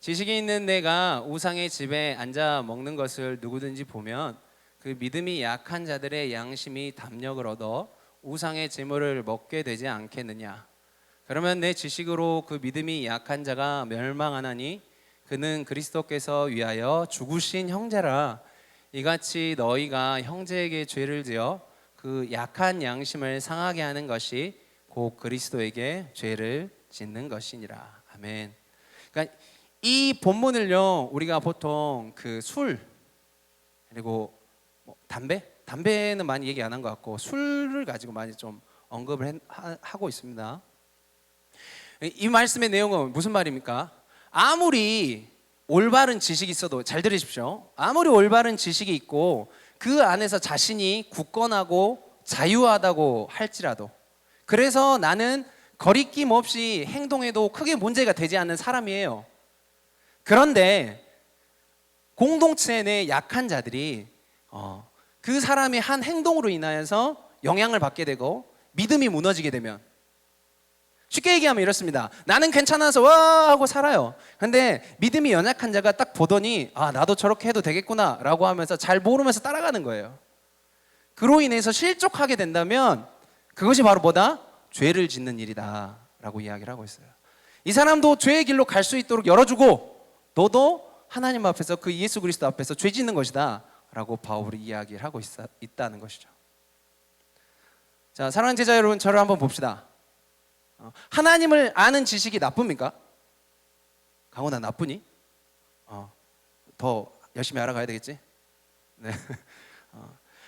지식이 있는 내가 우상의 집에 앉아 먹는 것을 누구든지 보면 그 믿음이 약한 자들의 양심이 담력을 얻어 우상의 재물을 먹게 되지 않겠느냐. 그러면 내 지식으로 그 믿음이 약한 자가 멸망하나니 그는 그리스도께서 위하여 죽으신 형제라. 이같이 너희가 형제에게 죄를 지어 그 약한 양심을 상하게 하는 것이 곧 그리스도에게 죄를 짓는 것이니라. 아멘. 그러니까 이 본문을요, 우리가 보통 그 술 그리고 담배는 많이 얘기 안 한 것 같고 술을 가지고 많이 좀 언급을 하고 있습니다. 이 말씀의 내용은 무슨 말입니까? 아무리 올바른 지식이 있어도, 잘 들으십시오. 아무리 올바른 지식이 있고 그 안에서 자신이 굳건하고 자유하다고 할지라도, 그래서 나는 거리낌 없이 행동해도 크게 문제가 되지 않는 사람이에요. 그런데 공동체 내 약한 자들이 그 사람의 한 행동으로 인하여서 영향을 받게 되고 믿음이 무너지게 되면, 쉽게 얘기하면 이렇습니다. 나는 괜찮아서 와 하고 살아요. 근데 믿음이 연약한 자가 딱 보더니 나도 저렇게 해도 되겠구나 라고 하면서 잘 모르면서 따라가는 거예요. 그로 인해서 실족하게 된다면 그것이 바로 뭐다? 죄를 짓는 일이다 라고 이야기를 하고 있어요. 이 사람도 죄의 길로 갈 수 있도록 열어주고 너도 하나님 앞에서, 그 예수 그리스도 앞에서 죄 짓는 것이다 라고 바울이 이야기를 하고 있다는 것이죠. 자, 사랑하는 제자 여러분, 저를 한번 봅시다. 하나님을 아는 지식이 나쁩니까? 강원아, 나쁘니? 더 열심히 알아가야 되겠지? 네.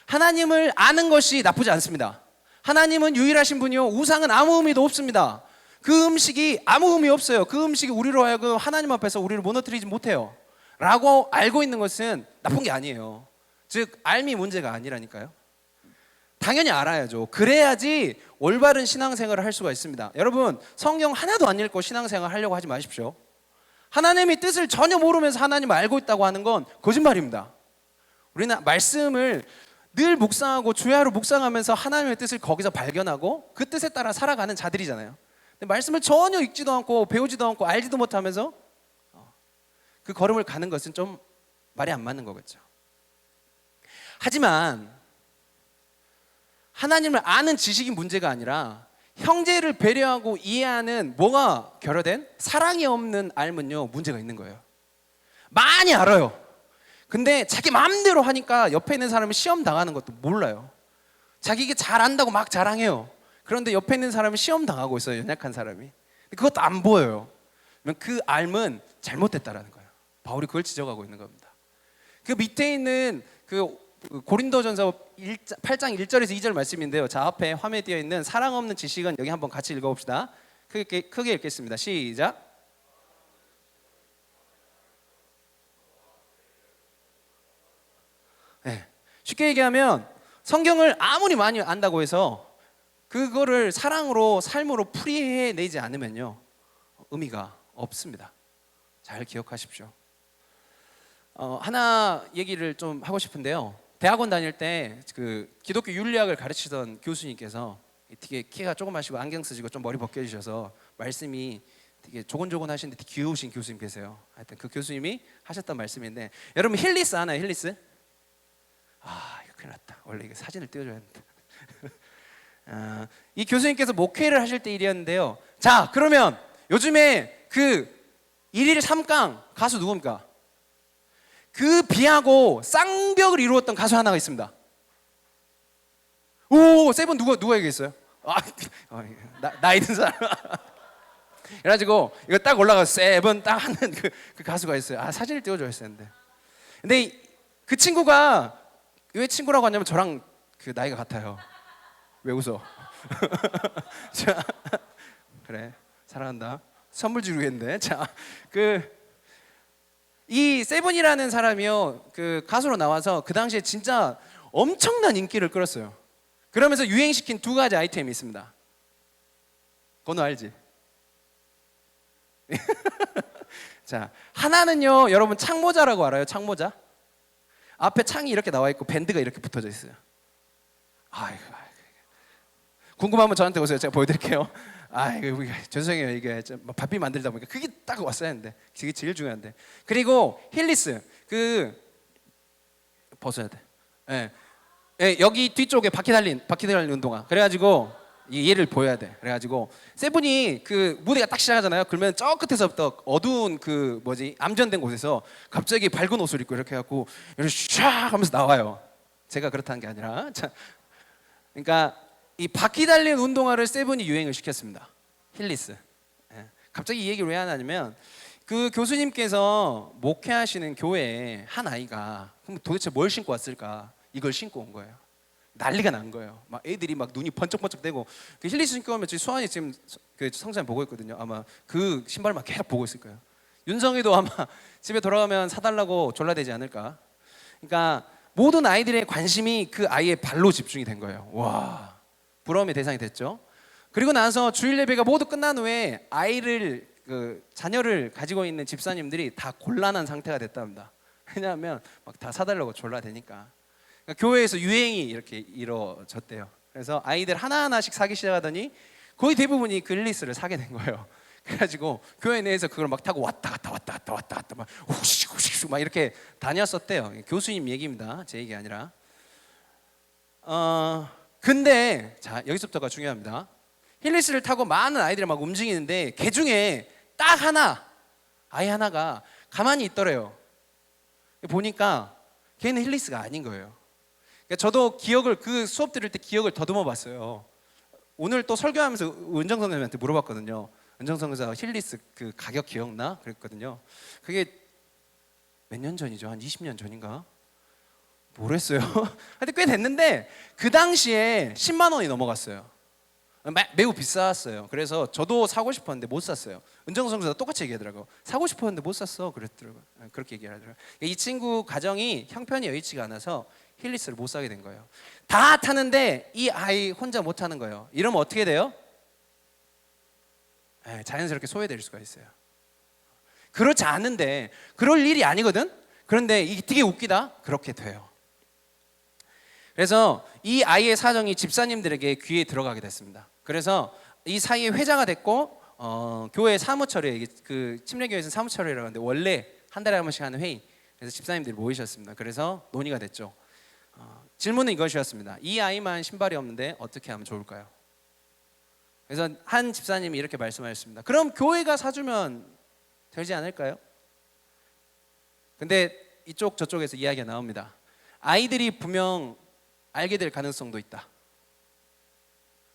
하나님을 아는 것이 나쁘지 않습니다. 하나님은 유일하신 분이요, 우상은 아무 의미도 없습니다. 그 음식이 아무 의미 없어요. 그 음식이 우리로 하여금 하나님 앞에서 우리를 무너뜨리지 못해요 라고 알고 있는 것은 나쁜 게 아니에요. 즉 알미 문제가 아니라니까요. 당연히 알아야죠. 그래야지 올바른 신앙생활을 할 수가 있습니다. 여러분, 성경 하나도 안 읽고 신앙생활 하려고 하지 마십시오. 하나님의 뜻을 전혀 모르면서 하나님 알고 있다고 하는 건 거짓말입니다. 우리는 말씀을 늘 묵상하고 주야로 묵상하면서 하나님의 뜻을 거기서 발견하고 그 뜻에 따라 살아가는 자들이잖아요. 근데 말씀을 전혀 읽지도 않고 배우지도 않고 알지도 못하면서 그 걸음을 가는 것은 좀 말이 안 맞는 거겠죠. 하지만 하나님을 아는 지식이 문제가 아니라 형제를 배려하고 이해하는 뭐가 결여된 사랑이 없는 알면요 문제가 있는 거예요. 많이 알아요. 근데 자기 마음대로 하니까 옆에 있는 사람이 시험 당하는 것도 몰라요. 자기가 잘 안다고 막 자랑해요. 그런데 옆에 있는 사람이 시험 당하고 있어요. 연약한 사람이. 근데 그것도 안 보여요. 그러면 그 알은 잘못됐다라는 거예요. 바울이 그걸 지적하고 있는 겁니다. 그 밑에 있는 그 고린도전서 8장 1절에서 2절 말씀인데요. 자, 앞에 화면에 띄어 있는 사랑 없는 지식은 여기 한번 같이 읽어봅시다. 크게 읽겠습니다. 시작. 네. 쉽게 얘기하면 성경을 아무리 많이 안다고 해서 그거를 사랑으로 삶으로 풀이해내지 않으면요 의미가 없습니다. 잘 기억하십시오. 하나 얘기를 좀 하고 싶은데요. 대학원 다닐 때 그 기독교 윤리학을 가르치던 교수님께서 되게 키가 조그마시고 안경 쓰시고 좀 머리 벗겨주셔서 말씀이 되게 조곤조곤하신데 되게 귀여우신 교수님 계세요. 하여튼 그 교수님이 하셨던 말씀인데, 여러분 힐리스 아나요? 힐리스? 아, 이거 큰일 났다. 원래 이게 사진을 띄워줘야 했는데. 이 교수님께서 목회를 하실 때 일이었는데요. 자, 그러면 요즘에 그 1일 3강 가수 누굽니까? 그 비하고 쌍벽을 이루었던 가수 하나가 있습니다. 오, 세븐 누가 얘기했어요? 나이 든 사람. 그래가지고 이거 딱 올라가서 세븐 딱 하는 그 가수가 있어요. 아, 사진을 띄워줘야 했었는데. 근데 그 친구가 왜 친구라고 하냐면 저랑 그 나이가 같아요. 왜 웃어? 자, 그래, 사랑한다. 선물 주겠는데. 자, 이 세븐이라는 사람이요, 그 가수로 나와서 그 당시에 진짜 엄청난 인기를 끌었어요. 그러면서 유행시킨 두 가지 아이템이 있습니다. 건우 알지? 자, 하나는요, 여러분 창모자라고 알아요? 창모자? 앞에 창이 이렇게 나와 있고 밴드가 이렇게 붙어져 있어요. 아이고. 궁금하면 저한테 오세요. 제가 보여드릴게요. 이거 죄송해요. 이게 바삐 만들다 보니까 그게 딱 왔어야 했는데, 그게 제일 중요한데. 그리고 힐리스 벗어야 돼. 예, 여기 뒤쪽에 바퀴 달린 운동화. 그래가지고 얘를 보여야 돼. 그래가지고 세븐이 그 무대가 딱 시작하잖아요. 그러면 저 끝에서부터 어두운 암전된 곳에서 갑자기 밝은 옷을 입고 이렇게 해갖고 이렇게 샥 하면서 나와요. 제가 그렇다는 게 아니라. 자, 그러니까 이 바퀴 달린 운동화를 세븐이 유행을 시켰습니다. 힐리스. 갑자기 이 얘기를 왜 하냐면 그 교수님께서 목회하시는 교회에 한 아이가 그럼 도대체 뭘 신고 왔을까? 이걸 신고 온 거예요. 난리가 난 거예요. 막 애들이 막 눈이 번쩍번쩍대고, 그 힐리스 신고 오면 수환이 지금 그 성사님 보고 있거든요. 아마 그 신발만 계속 보고 있을 거예요. 윤성이도 아마 집에 돌아가면 사달라고 졸라대지 않을까. 그러니까 모든 아이들의 관심이 그 아이의 발로 집중이 된 거예요. 와, 부러움의 대상이 됐죠. 그리고 나서 주일 예배가 모두 끝난 후에 자녀를 가지고 있는 집사님들이 다 곤란한 상태가 됐답니다. 왜냐하면 막 다 사달라고 졸라대니까. 그러니까 교회에서 유행이 이렇게 이루어졌대요. 그래서 아이들 하나하나씩 사기 시작하더니 거의 대부분이 그 힐리스를 사게 된 거예요. 그래가지고 교회 내에서 그걸 막 타고 왔다 갔다 막 후식 막 이렇게 다녔었대요. 교수님 얘기입니다. 제 얘기 아니라. 근데 자, 여기서부터가 중요합니다. 힐리스를 타고 많은 아이들이 막 움직이는데 그 중에 딱 아이 하나가 가만히 있더래요. 보니까 걔는 힐리스가 아닌 거예요. 그러니까 저도 그 수업 들을 때 기억을 더듬어 봤어요. 오늘 또 설교하면서 은정 선생님한테 물어봤거든요. 은정 선생님 힐리스 그 가격 기억나? 그랬거든요. 그게 몇 년 전이죠? 한 20년 전인가? 모르겠어요. 하여튼 꽤 됐는데 그 당시에 10만 원이 넘어갔어요. 매우 비쌌어요. 그래서 저도 사고 싶었는데 못 샀어요. 은정 선생님도 똑같이 얘기하더라고요. 사고 싶었는데 못 샀어. 그랬더라고요. 그렇게 얘기하더라고요. 이 친구 가정이 형편이 여의치가 않아서 힐리스를 못 사게 된 거예요. 다 타는데 이 아이 혼자 못 타는 거예요. 이러면 어떻게 돼요? 자연스럽게 소외될 수가 있어요. 그렇지 않은데, 그럴 일이 아니거든. 그런데 이게 되게 웃기다. 그렇게 돼요. 그래서 이 아이의 사정이 집사님들에게 귀에 들어가게 됐습니다. 그래서 이 사이에 회자가 됐고, 교회 사무처리, 그 침례교회에서는 사무처리라고 하는데 원래 한 달에 한 번씩 하는 회의, 그래서 집사님들이 모이셨습니다. 그래서 논의가 됐죠. 질문은 이것이었습니다. 이 아이만 신발이 없는데 어떻게 하면 좋을까요? 그래서 한 집사님이 이렇게 말씀하셨습니다. 그럼 교회가 사주면 되지 않을까요? 근데 이쪽 저쪽에서 이야기가 나옵니다. 아이들이 분명 알게 될 가능성도 있다.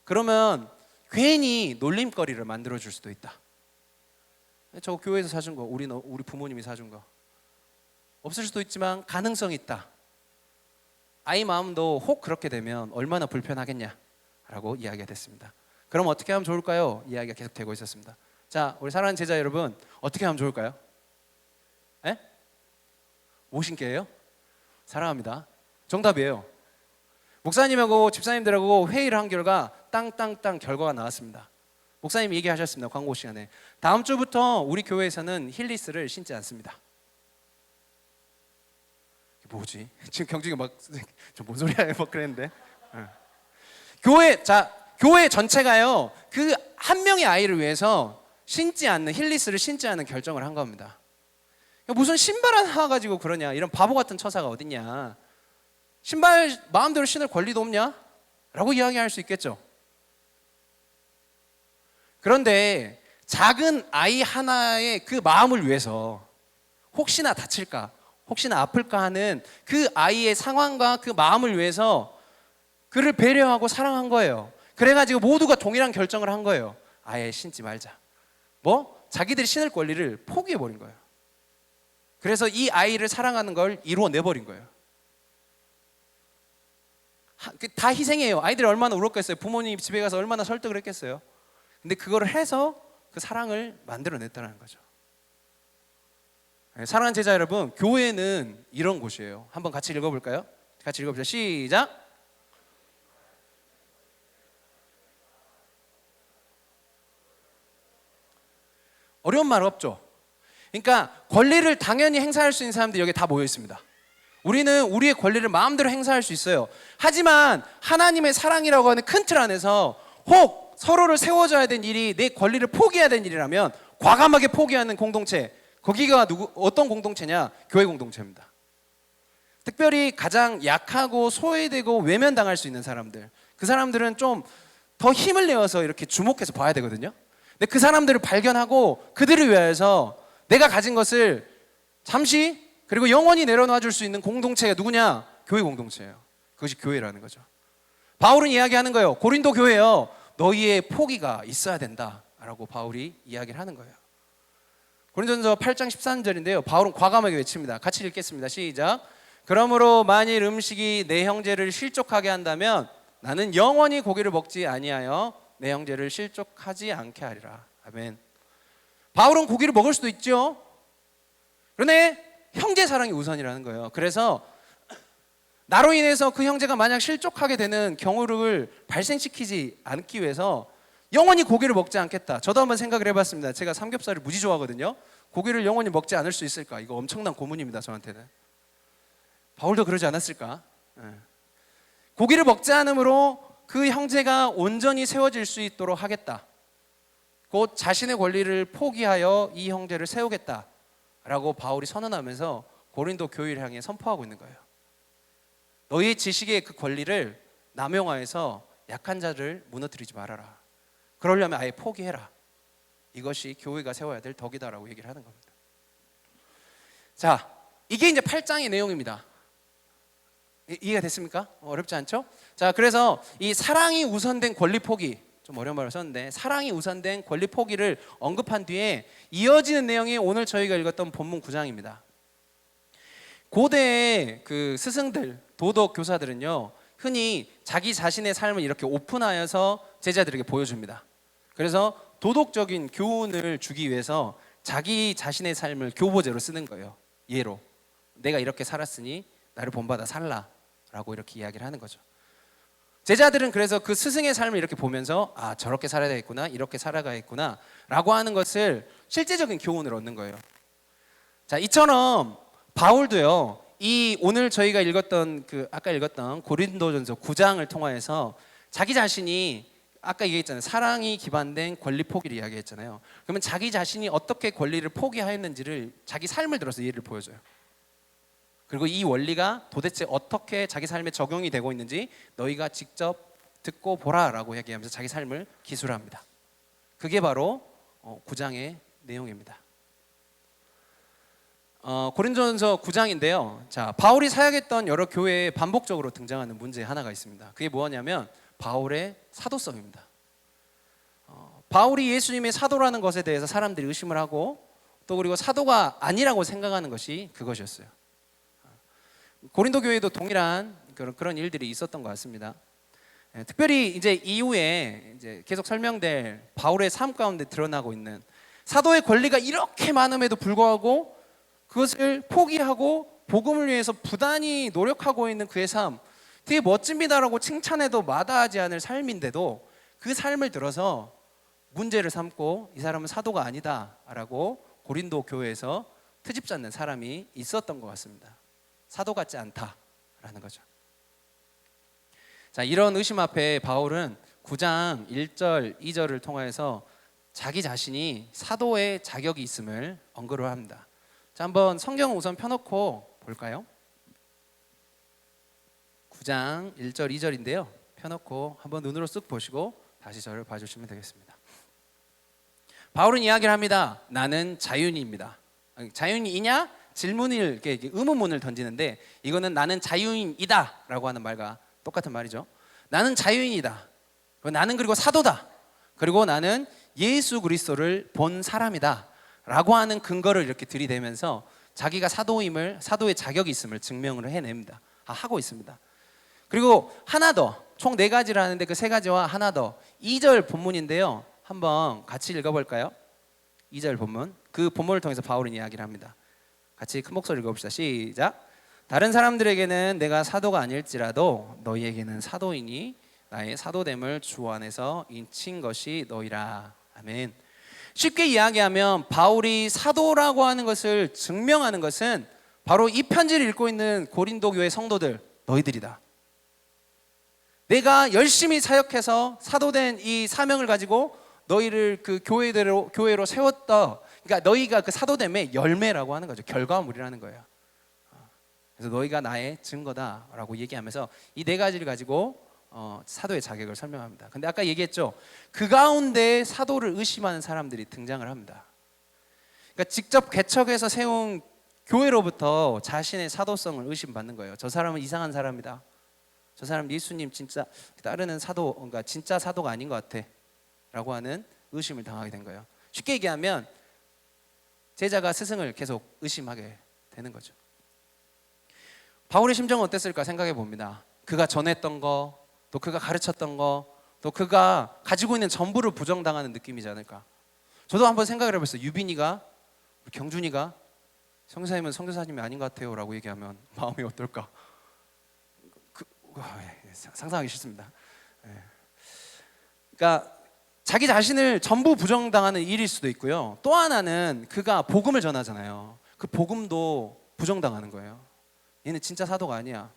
그러면 괜히 놀림거리를 만들어 줄 수도 있다. 저 교회에서 사준 거, 우리 부모님이 사준 거 없을 수도 있지만 가능성이 있다. 아이 마음도 혹 그렇게 되면 얼마나 불편하겠냐라고 이야기가 됐습니다. 그럼 어떻게 하면 좋을까요? 이야기가 계속 되고 있었습니다. 자, 우리 사랑하는 제자 여러분, 어떻게 하면 좋을까요? 뭐 신게요? 사랑합니다. 정답이에요. 목사님하고 집사님들하고 회의를 한 결과 땅땅땅 결과가 나왔습니다. 목사님이 얘기하셨습니다. 광고 시간에. 다음 주부터 우리 교회에서는 힐리스를 신지 않습니다. 뭐지? 지금 경중이 막 저 뭔 소리야? 막 그랬는데. 교회 전체가요. 그 한 명의 아이를 위해서 힐리스를 신지 않는 결정을 한 겁니다. 무슨 신발 하나 가지고 그러냐? 이런 바보 같은 처사가 어딨냐? 신발 마음대로 신을 권리도 없냐? 라고 이야기할 수 있겠죠. 그런데 작은 아이 하나의 그 마음을 위해서 혹시나 다칠까, 혹시나 아플까 하는 그 아이의 상황과 그 마음을 위해서 그를 배려하고 사랑한 거예요. 그래가지고 모두가 동일한 결정을 한 거예요. 아예 신지 말자. 자기들이 신을 권리를 포기해버린 거예요. 그래서 이 아이를 사랑하는 걸 이루어내버린 거예요. 다 희생해요. 아이들이 얼마나 울었겠어요. 부모님 집에 가서 얼마나 설득을 했겠어요. 근데 그거를 해서 그 사랑을 만들어냈다는 거죠. 사랑하는 제자 여러분, 교회는 이런 곳이에요. 한번 같이 읽어볼까요? 같이 읽어보자. 시작. 어려운 말 없죠. 그러니까 권리를 당연히 행사할 수 있는 사람들이 여기 다 모여 있습니다. 우리는 우리의 권리를 마음대로 행사할 수 있어요. 하지만 하나님의 사랑이라고 하는 큰 틀 안에서 혹 서로를 세워줘야 되는 일이 내 권리를 포기해야 되는 일이라면 과감하게 포기하는 공동체, 거기가 어떤 공동체냐? 교회 공동체입니다. 특별히 가장 약하고 소외되고 외면당할 수 있는 사람들, 그 사람들은 좀 더 힘을 내어서 이렇게 주목해서 봐야 되거든요. 근데 그 사람들을 발견하고 그들을 위해서 내가 가진 것을 잠시 그리고 영원히 내려놔 줄 수 있는 공동체가 누구냐? 교회 공동체예요. 그것이 교회라는 거죠. 바울은 이야기하는 거예요. 고린도 교회요, 너희의 포기가 있어야 된다라고 바울이 이야기를 하는 거예요. 고린도전서 8장 13절인데요. 바울은 과감하게 외칩니다. 같이 읽겠습니다. 시작. 그러므로 만일 음식이 내 형제를 실족하게 한다면 나는 영원히 고기를 먹지 아니하여 내 형제를 실족하지 않게 하리라. 아멘. 바울은 고기를 먹을 수도 있죠. 그런데 형제 사랑이 우선이라는 거예요. 그래서 나로 인해서 그 형제가 만약 실족하게 되는 경우를 발생시키지 않기 위해서 영원히 고기를 먹지 않겠다. 저도 한번 생각을 해봤습니다. 제가 삼겹살을 무지 좋아하거든요. 고기를 영원히 먹지 않을 수 있을까? 이거 엄청난 고문입니다, 저한테는. 바울도 그러지 않았을까? 고기를 먹지 않음으로 그 형제가 온전히 세워질 수 있도록 하겠다. 곧 자신의 권리를 포기하여 이 형제를 세우겠다라고 바울이 선언하면서 고린도 교회를 향해 선포하고 있는 거예요. 너희의 지식의 그 권리를 남용하여서 약한 자를 무너뜨리지 말아라. 그러려면 아예 포기해라. 이것이 교회가 세워야 될 덕이다라고 얘기를 하는 겁니다. 자, 이게 이제 8장의 내용입니다. 이해가 됐습니까? 어렵지 않죠? 자, 그래서 이 사랑이 우선된 권리 포기, 좀 어려운 말을 썼는데 사랑이 우선된 권리 포기를 언급한 뒤에 이어지는 내용이 오늘 저희가 읽었던 본문 9장입니다. 고대의 그 스승들, 도덕 교사들은요, 흔히 자기 자신의 삶을 이렇게 오픈하여서 제자들에게 보여줍니다. 그래서 도덕적인 교훈을 주기 위해서 자기 자신의 삶을 교보제로 쓰는 거예요. 예로 내가 이렇게 살았으니 나를 본받아 살라 라고 이렇게 이야기를 하는 거죠. 제자들은 그래서 그 스승의 삶을 이렇게 보면서 아, 저렇게 살아야 되겠구나, 이렇게 살아가야겠구나 라고 하는 것을 실제적인 교훈을 얻는 거예요. 자, 이처럼 바울도요, 이 오늘 저희가 읽었던 아까 읽었던 고린도전서 9장을 통하여서 자기 자신이 아까 얘기했잖아요. 사랑이 기반된 권리 포기를 이야기했잖아요. 그러면 자기 자신이 어떻게 권리를 포기하였는지를 자기 삶을 들어서 예를 보여줘요. 그리고 이 원리가 도대체 어떻게 자기 삶에 적용이 되고 있는지 너희가 직접 듣고 보라라고 얘기하면서 자기 삶을 기술합니다. 그게 바로 9장의 내용입니다. 고린도전서 9장인데요. 자, 바울이 사역했던 여러 교회에 반복적으로 등장하는 문제 하나가 있습니다. 그게 뭐냐면 바울의 사도성입니다. 바울이 예수님의 사도라는 것에 대해서 사람들이 의심을 하고 또 그리고 사도가 아니라고 생각하는 것이 그것이었어요. 고린도 교회도 동일한 그런 일들이 있었던 것 같습니다. 특별히 이제 이후에 이제 계속 설명될 바울의 삶 가운데 드러나고 있는 사도의 권리가 이렇게 많음에도 불구하고 그것을 포기하고 복음을 위해서 부단히 노력하고 있는 그의 삶, 되게 멋집니다라고 칭찬해도 마다하지 않을 삶인데도 그 삶을 들어서 문제를 삼고 이 사람은 사도가 아니다라고 고린도 교회에서 트집 잡는 사람이 있었던 것 같습니다. 사도 같지 않다라는 거죠. 자, 이런 의심 앞에 바울은 9장 1절, 2절을 통하여서 자기 자신이 사도의 자격이 있음을 언급을 합니다. 자, 한번 성경 우선 펴놓고 볼까요? 9장 1절, 2절인데요. 펴놓고 한번 눈으로 쓱 보시고 다시 저를 봐주시면 되겠습니다. 바울은 이야기를 합니다. 나는 자유인입니다. 자유인이냐? 질문을 이렇게 의문문을 던지는데 이거는 나는 자유인이다라고 하는 말과 똑같은 말이죠. 나는 자유인이다. 나는 그리고 사도다. 그리고 나는 예수 그리스도를 본 사람이다라고 하는 근거를 이렇게 들이대면서 자기가 사도임을, 사도의 자격이 있음을 증명을 해냅니다. 하고 있습니다. 그리고 하나 더, 총 4가지를 하는데 그 3가지와 하나 더, 2절 본문인데요. 한번 같이 읽어볼까요? 2절 본문. 그 본문을 통해서 바울은 이야기를 합니다. 같이 큰 목소리 읽어봅시다. 시작. 다른 사람들에게는 내가 사도가 아닐지라도 너희에게는 사도이니 나의 사도됨을 주 안에서 인친 것이 너희라. 아멘. 쉽게 이야기하면 바울이 사도라고 하는 것을 증명하는 것은 바로 이 편지를 읽고 있는 고린도 교회 성도들, 너희들이다. 내가 열심히 사역해서 사도된 이 사명을 가지고 너희를 그 교회로 세웠다. 그러니까 너희가 그 사도됨의 열매라고 하는 거죠. 결과물이라는 거예요. 그래서 너희가 나의 증거다라고 얘기하면서 이 4가지를 가지고 사도의 자격을 설명합니다. 근데 아까 얘기했죠. 그 가운데 사도를 의심하는 사람들이 등장을 합니다. 그러니까 직접 개척해서 세운 교회로부터 자신의 사도성을 의심받는 거예요. 저 사람은 이상한 사람이다. 저 사람 예수님 진짜 따르는 사도, 그러니까 진짜 사도가 아닌 것 같아 라고 하는 의심을 당하게 된 거예요. 쉽게 얘기하면 제자가 스승을 계속 의심하게 되는 거죠. 바울의 심정은 어땠을까 생각해 봅니다. 그가 전했던 거, 또 그가 가르쳤던 거, 또 그가 가지고 있는 전부를 부정당하는 느낌이지 않을까. 저도 한번 생각을 해봤어요. 유빈이가, 경준이가 성교사님은 성교사님이 아닌 것 같아요 라고 얘기하면 마음이 어떨까. 상상하기 싫습니다. 그러니까 자기 자신을 전부 부정당하는 일일 수도 있고요. 또 하나는 그가 복음을 전하잖아요. 그 복음도 부정당하는 거예요. 얘는 진짜 사도가 아니야.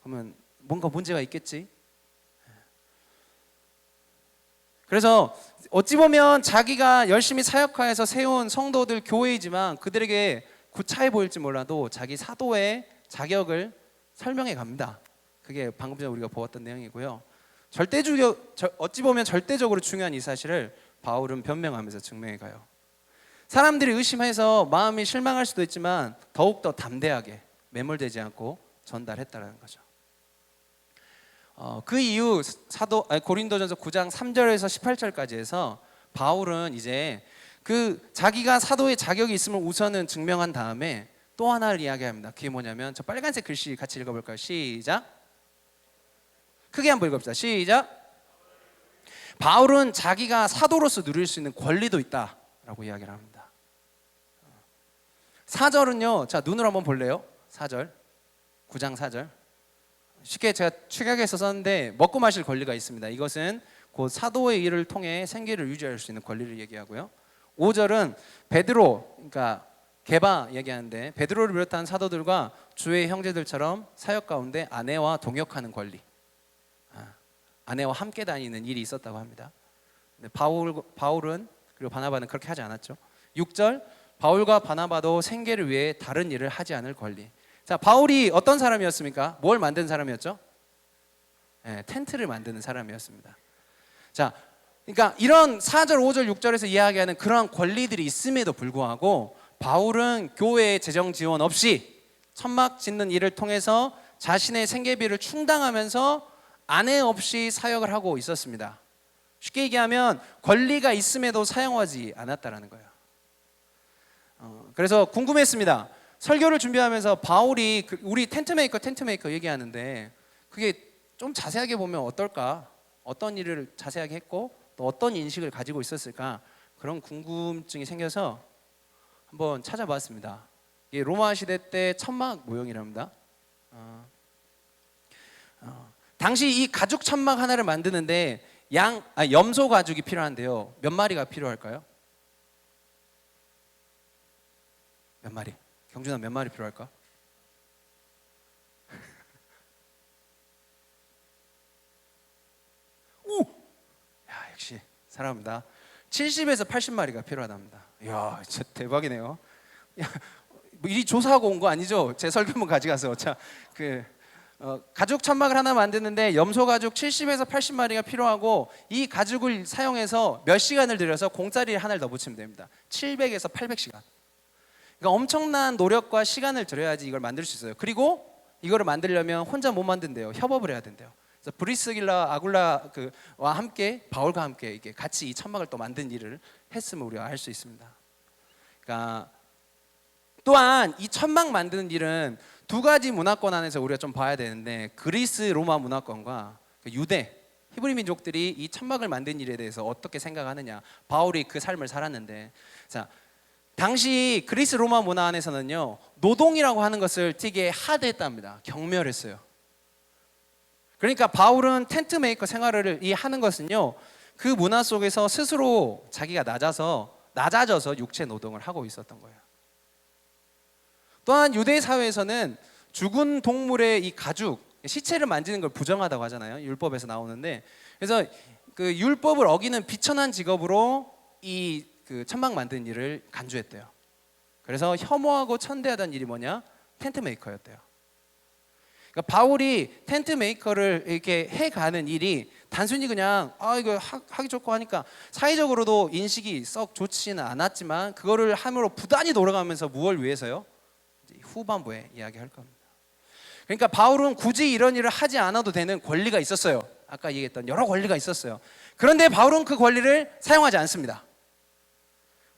그러면 뭔가 문제가 있겠지. 그래서 어찌 보면 자기가 열심히 사역하여서 세운 성도들 교회이지만 그들에게 구차해 보일지 몰라도 자기 사도의 자격을 설명해 갑니다. 그게 방금 전에 우리가 보았던 내용이고요. 어찌 보면 절대적으로 중요한 이 사실을 바울은 변명하면서 증명해 가요. 사람들이 의심해서 마음이 실망할 수도 있지만 더욱더 담대하게 매몰되지 않고 전달했다는 거죠. 그 이후 고린도전서 9장 3절에서 18절까지 해서 바울은 이제 그 자기가 사도의 자격이 있음을 우선은 증명한 다음에 또 하나를 이야기합니다. 그게 뭐냐면 저 빨간색 글씨 같이 읽어볼까요? 시작. 크게 한번 읽어봅시다. 시작. 바울은 자기가 사도로서 누릴 수 있는 권리도 있다라고 이야기를 합니다. 4절은요. 자, 눈으로 한번 볼래요? 4절. 9장 4절. 쉽게 제가 축약해서 썼는데 먹고 마실 권리가 있습니다. 이것은 곧 사도의 일을 통해 생계를 유지할 수 있는 권리를 얘기하고요. 5절은 베드로, 그러니까 게바 얘기하는데 베드로를 비롯한 사도들과 주의 형제들처럼 사역 가운데 아내와 동역하는 권리, 아내와 함께 다니는 일이 있었다고 합니다. 근데 바울은 그리고 바나바는 그렇게 하지 않았죠. 6절, 바울과 바나바도 생계를 위해 다른 일을 하지 않을 권리. 자, 바울이 어떤 사람이었습니까? 뭘 만든 사람이었죠? 네, 텐트를 만드는 사람이었습니다. 자, 그러니까 이런 4절, 5절, 6절에서 이야기하는 그런 권리들이 있음에도 불구하고 바울은 교회의 재정 지원 없이 천막 짓는 일을 통해서 자신의 생계비를 충당하면서 아내 없이 사역을 하고 있었습니다. 쉽게 얘기하면 권리가 있음에도 사용하지 않았다라는 거예요. 그래서 궁금했습니다. 설교를 준비하면서 바울이 우리 텐트메이커 얘기하는데 그게 좀 자세하게 보면 어떨까? 어떤 일을 자세하게 했고 또 어떤 인식을 가지고 있었을까? 그런 궁금증이 생겨서 한번 찾아봤습니다. 이게 로마 시대 때 천막 모형이랍니다. 당시 이 가죽 천막 하나를 만드는데 염소 가죽이 필요한데요. 몇 마리가 필요할까요? 몇 마리? 경준아 몇 마리 필요할까? 오! 야, 역시 사랑합니다. 70에서 80마리가 필요하답니다. 이야, 진짜 대박이네요. 야, 뭐 이 조사하고 온 거 아니죠? 제 설교문 가져가서 자, 가죽 천막을 하나 만드는데 염소 가죽 70에서 80마리가 필요하고 이 가죽을 사용해서 몇 시간을 들여서 공짜리를 하나를 더 붙이면 됩니다. 700에서 800시간. 그러니까 엄청난 노력과 시간을 들여야지 이걸 만들 수 있어요. 그리고 이거를 만들려면 혼자 못 만든대요. 협업을 해야 된대요. 그래서 브리스길라 아굴라와 함께 바울과 함께 이게 같이 이 천막을 또 만든 일을 했음을 우리가 알 수 있습니다. 그러니까 또한 이 천막 만드는 일은 두 가지 문화권 안에서 우리가 좀 봐야 되는데 그리스 로마 문화권과 유대 히브리 민족들이 이 천막을 만든 일에 대해서 어떻게 생각하느냐. 바울이 그 삶을 살았는데 자. 당시 그리스 로마 문화 안에서는요 노동이라고 하는 것을 되게 하드했답니다. 경멸했어요. 그러니까 바울은 텐트 메이커 생활을 하는 것은요 그 문화 속에서 스스로 자기가 낮아져서 육체 노동을 하고 있었던 거예요. 또한 유대 사회에서는 죽은 동물의 이 가죽 시체를 만지는 걸 부정하다고 하잖아요. 율법에서 나오는데 그래서 그 율법을 어기는 비천한 직업으로 그 천막 만드는 일을 간주했대요. 그래서 혐오하고 천대하던 일이 뭐냐? 텐트 메이커였대요. 그러니까 바울이 텐트 메이커를 이렇게 해가는 일이 단순히 그냥 이거 하기 좋고 하니까 사회적으로도 인식이 썩 좋지는 않았지만 그거를 함으로 부단히 돌아가면서 무엇을 위해서요? 후반부에 이야기할 겁니다. 그러니까 바울은 굳이 이런 일을 하지 않아도 되는 권리가 있었어요. 아까 얘기했던 여러 권리가 있었어요. 그런데 바울은 그 권리를 사용하지 않습니다.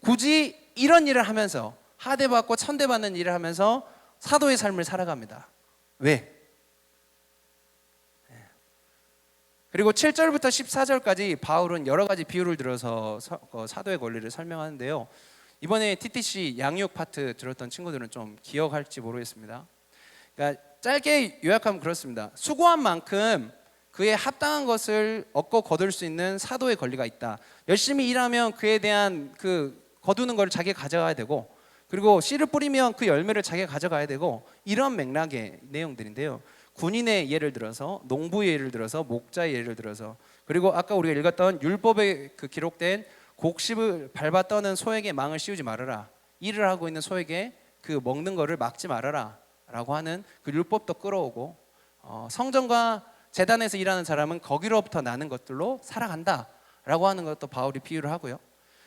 굳이 이런 일을 하면서 하대받고 천대받는 일을 하면서 사도의 삶을 살아갑니다. 왜? 그리고 7절부터 14절까지 바울은 여러 가지 비유를 들어서 사도의 권리를 설명하는데요. 이번에 TTC 양육 파트 들었던 친구들은 좀 기억할지 모르겠습니다. 그러니까 짧게 요약하면 그렇습니다. 수고한 만큼 그에 합당한 것을 얻고 거둘 수 있는 사도의 권리가 있다. 열심히 일하면 그에 대한 거두는 걸 자기가 가져가야 되고 그리고 씨를 뿌리면 그 열매를 자기가 가져가야 되고 이런 맥락의 내용들인데요. 군인의 예를 들어서 농부의 예를 들어서 목자의 예를 들어서 그리고 아까 우리가 읽었던 율법에 기록된 곡식을 밟아 떠는 소에게 망을 씌우지 말아라. 일을 하고 있는 소에게 그 먹는 거를 막지 말아라 라고 하는 그 율법도 끌어오고 성전과 제단에서 일하는 사람은 거기로부터 나는 것들로 살아간다 라고 하는 것도 바울이 비유를 하고요.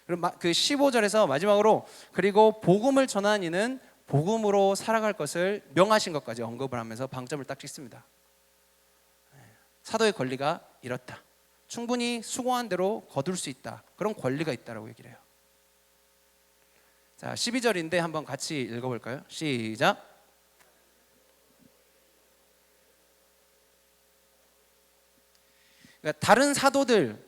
그리고 그 15절에서 마지막으로 그리고 복음을 전하는 이는 복음으로 살아갈 것을 명하신 것까지 언급을 하면서 방점을 딱 찍습니다. 사도의 권리가 이렇다. 충분히 수고한 대로 거둘 수 있다. 그런 권리가 있다라고 얘기를 해요. 자, 12절인데 한번 같이 읽어볼까요? 시작. 그러니까 다른 사도들도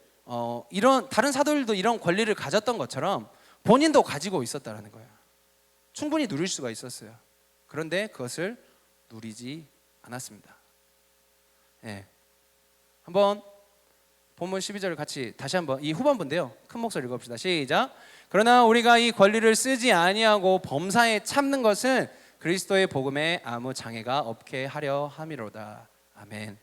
이런 권리를 가졌던 것처럼 본인도 가지고 있었다라는 거예요. 충분히 누릴 수가 있었어요. 그런데 그것을 누리지 않았습니다. 예. 한번 본문 12절 같이 다시 한번 이 후반부인데요. 큰 목소리 읽어봅시다. 시작. 그러나 우리가 이 권리를 쓰지 아니하고 범사에 참는 것은 그리스도의 복음에 아무 장애가 없게 하려 함이로다. 아멘.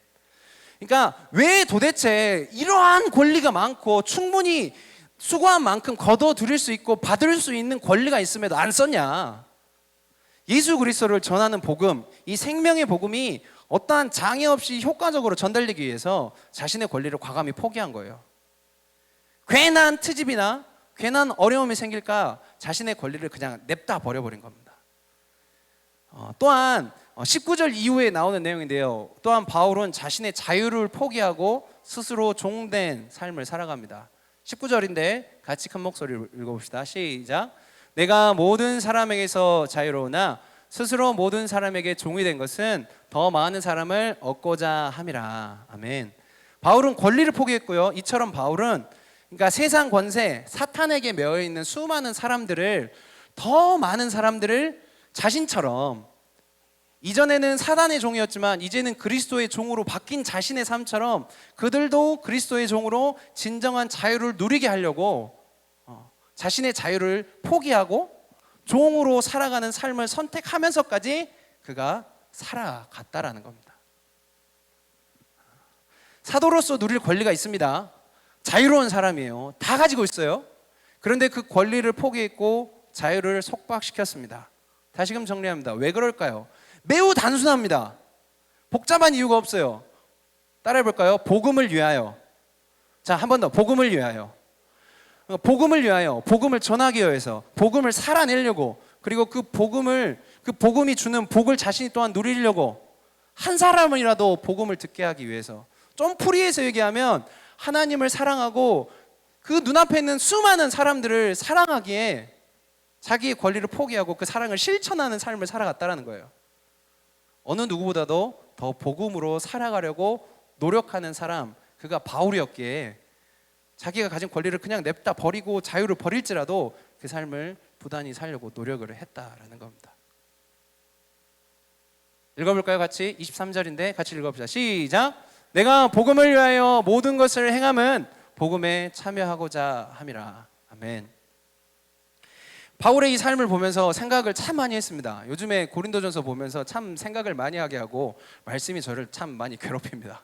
그러니까 왜 도대체 이러한 권리가 많고 충분히 수고한 만큼 거둬 들일 수 있고 받을 수 있는 권리가 있음에도 안 썼냐? 예수 그리스도를 전하는 복음, 이 생명의 복음이 어떠한 장애 없이 효과적으로 전달되기 위해서 자신의 권리를 과감히 포기한 거예요. 괜한 트집이나 괜한 어려움이 생길까 자신의 권리를 그냥 냅다 버려버린 겁니다. 또한 19절 이후에 나오는 내용인데요. 또한 바울은 자신의 자유를 포기하고 스스로 종된 삶을 살아갑니다. 19절인데 같이 큰 목소리로 읽어봅시다. 시작. 내가 모든 사람에게서 자유로우나 스스로 모든 사람에게 종이 된 것은 더 많은 사람을 얻고자 함이라. 아멘. 바울은 권리를 포기했고요. 이처럼 바울은 그러니까 세상 권세, 사탄에게 매여 있는 수많은 사람들을 더 많은 사람들을 자신처럼 이전에는 사단의 종이었지만 이제는 그리스도의 종으로 바뀐 자신의 삶처럼 그들도 그리스도의 종으로 진정한 자유를 누리게 하려고 자신의 자유를 포기하고 종으로 살아가는 삶을 선택하면서까지 그가 살아갔다라는 겁니다. 사도로서 누릴 권리가 있습니다. 자유로운 사람이에요. 다 가지고 있어요. 그런데 그 권리를 포기했고 자유를 속박시켰습니다. 다시금 정리합니다. 왜 그럴까요? 매우 단순합니다. 복잡한 이유가 없어요. 따라해볼까요? 복음을 위하여. 자, 한 번 더. 복음을 위하여. 복음을 위하여, 복음을 전하기 위해서, 복음을 살아내려고, 그리고 그 복음이 주는 복을 자신이 또한 누리려고 한 사람이라도 복음을 듣게 하기 위해서. 좀 풀이해서 얘기하면 하나님을 사랑하고 그 눈앞에 있는 수많은 사람들을 사랑하기에 자기의 권리를 포기하고 그 사랑을 실천하는 삶을 살아갔다는 거예요. 어느 누구보다도 더 복음으로 살아가려고 노력하는 사람, 그가 바울이었기에 자기가 가진 권리를 그냥 냅다 버리고 자유를 버릴지라도 그 삶을 부단히 살려고 노력을 했다라는 겁니다. 읽어볼까요? 같이 23절인데 같이 읽어봅시다. 시작. 내가 복음을 위하여 모든 것을 행함은 복음에 참여하고자 함이라. 아멘. 바울의 이 삶을 보면서 생각을 참 많이 했습니다. 요즘에 고린도전서 보면서 참 생각을 많이 하게 하고 말씀이 저를 참 많이 괴롭힙니다.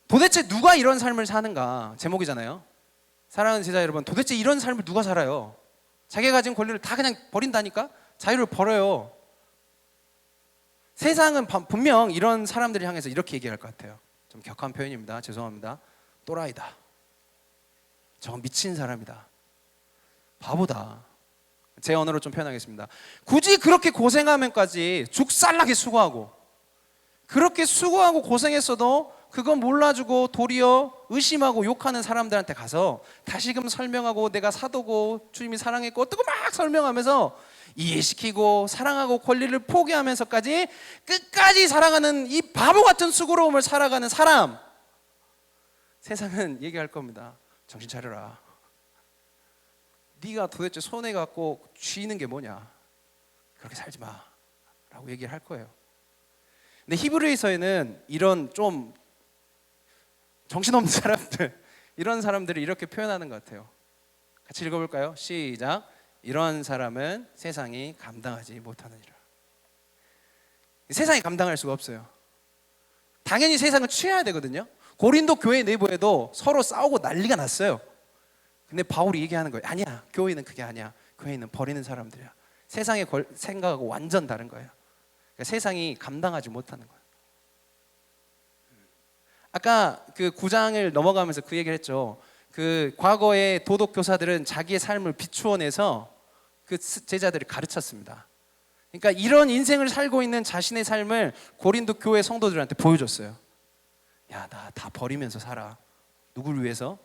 도대체 누가 이런 삶을 사는가? 제목이잖아요. 사랑하는 제자 여러분, 도대체 이런 삶을 누가 살아요? 자기가 가진 권리를 다 그냥 버린다니까? 자유를 버려요. 세상은 분명 이런 사람들을 향해서 이렇게 얘기할 것 같아요. 좀 격한 표현입니다. 죄송합니다. 또라이다. 저건 미친 사람이다. 바보다. 제 언어로 좀 표현하겠습니다. 굳이 그렇게 고생하면까지 죽살나게 수고하고 그렇게 수고하고 고생했어도 그건 몰라주고 도리어 의심하고 욕하는 사람들한테 가서 다시금 설명하고 내가 사도고 주님이 사랑했고 어떻게 막 설명하면서 이해시키고 사랑하고 권리를 포기하면서까지 끝까지 살아가는 이 바보 같은 수고로움을 살아가는 사람, 세상은 얘기할 겁니다. 정신 차려라. 네가 도대체 손해 갖고 쥐는 게 뭐냐? 그렇게 살지 마 라고 얘기를 할 거예요. 근데 히브리서에는 이런 좀 정신없는 사람들, 이런 사람들을 이렇게 표현하는 것 같아요. 같이 읽어볼까요? 시작. 이런 사람은 세상이 감당하지 못하느니라. 세상이 감당할 수가 없어요. 당연히 세상은 취해야 되거든요. 고린도 교회 내부에도 서로 싸우고 난리가 났어요. 근데 바울이 얘기하는 거예요. 아니야, 교회는 그게 아니야. 교회는 버리는 사람들이야. 세상의 생각하고 완전 다른 거예요. 그러니까 세상이 감당하지 못하는 거예요. 아까 그 9장을 넘어가면서 그 얘기를 했죠. 그 과거의 도덕 교사들은 자기의 삶을 비추어내서 그 제자들이 가르쳤습니다. 그러니까 이런 인생을 살고 있는 자신의 삶을 고린도 교회 성도들한테 보여줬어요. 야, 나 다 버리면서 살아. 누구를 위해서?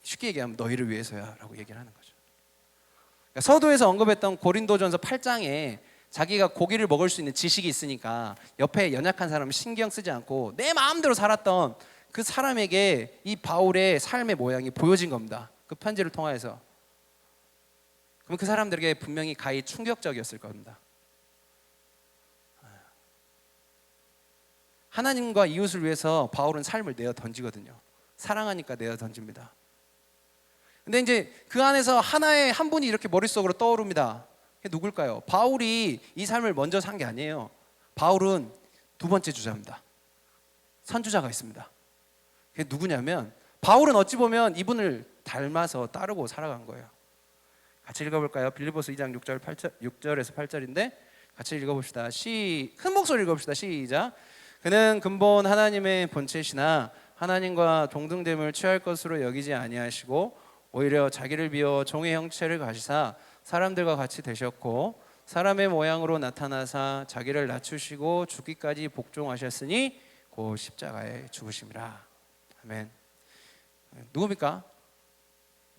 쉽게 얘기하면 너희를 위해서야 라고 얘기를 하는 거죠. 그러니까 서두에서 언급했던 고린도전서 8장에 자기가 고기를 먹을 수 있는 지식이 있으니까 옆에 연약한 사람을 신경 쓰지 않고 내 마음대로 살았던 그 사람에게 이 바울의 삶의 모양이 보여진 겁니다. 그 편지를 통하여서. 그럼 그 사람들에게 분명히 가히 충격적이었을 겁니다. 하나님과 이웃을 위해서 바울은 삶을 내어 던지거든요. 사랑하니까 내어 던집니다. 근데 이제 그 안에서 하나의 한 분이 이렇게 머릿속으로 떠오릅니다. 그게 누굴까요? 바울이 이 삶을 먼저 산 게 아니에요. 바울은 두 번째 주자입니다. 선주자가 있습니다. 그게 누구냐면 바울은 어찌 보면 이분을 닮아서 따르고 살아간 거예요. 같이 읽어볼까요? 빌립보서 2장 6절에서 8절인데 같이 읽어봅시다. 큰 목소리 읽어봅시다. 시작. 그는 근본 하나님의 본체시나 하나님과 동등됨을 취할 것으로 여기지 아니하시고 오히려 자기를 비워 종의 형체를 가지사 사람들과 같이 되셨고 사람의 모양으로 나타나사 자기를 낮추시고 죽기까지 복종하셨으니 곧 십자가에 죽으심이라. 아멘. 누굽니까?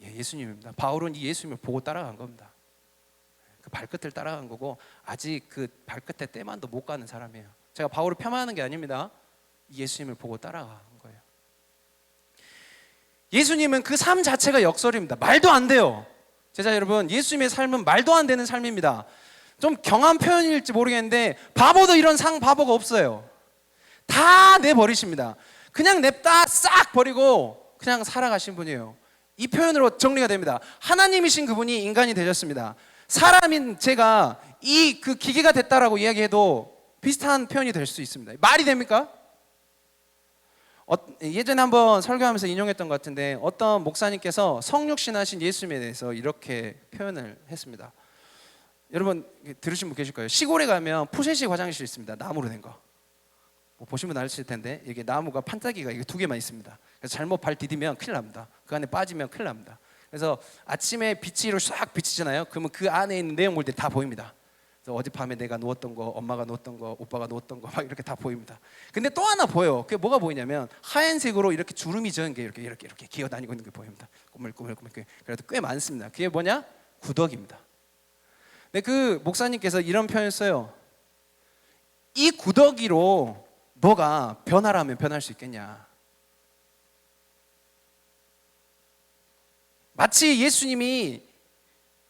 예수님입니다. 바울은 이 예수님을 보고 따라간 겁니다. 그 발끝을 따라간 거고 아직 그 발끝에 때만도 못 가는 사람이에요. 제가 바울을 폄하하는 게 아닙니다. 예수님을 보고 따라간 거예요. 예수님은 그 삶 자체가 역설입니다. 말도 안 돼요. 제자 여러분, 예수님의 삶은 말도 안 되는 삶입니다. 좀 경한 표현일지 모르겠는데 바보도 이런 바보가 없어요. 다 내버리십니다. 그냥 냅다 싹 버리고 그냥 살아가신 분이에요. 이 표현으로 정리가 됩니다. 하나님이신 그분이 인간이 되셨습니다. 사람인 제가 그 기계가 됐다라고 이야기해도 비슷한 표현이 될 수 있습니다. 말이 됩니까? 예전에 한번 설교하면서 인용했던 것 같은데 어떤 목사님께서 성육신하신 예수님에 대해서 이렇게 표현을 했습니다. 여러분 들으신 분 계실 거예요. 시골에 가면 푸세식 화장실 있습니다. 나무로 된 거. 보시면 아실 텐데 이게 나무가 판짜기가 이게 두 개만 있습니다. 그래서 잘못 발 디디면 큰일 납니다. 그 안에 빠지면 큰일 납니다. 그래서 아침에 빛으로 싹 비치잖아요. 그러면 그 안에 있는 내용물들이 다 보입니다. 그래서 어젯밤에 내가 누웠던 거, 엄마가 누웠던 거, 오빠가 누웠던 거 막 이렇게 다 보입니다. 근데 또 하나 보여요. 그게 뭐가 보이냐면 하얀색으로 이렇게 주름이 져은 게 이렇게 기어다니고 있는 게 보입니다. 꾸물꾸물 그래도 꽤 많습니다. 그게 뭐냐? 구더기입니다. 근데 그 목사님께서 이런 표현을 써요. 이 구더기로 너가 변하라면 변할 수 있겠냐? 마치 예수님이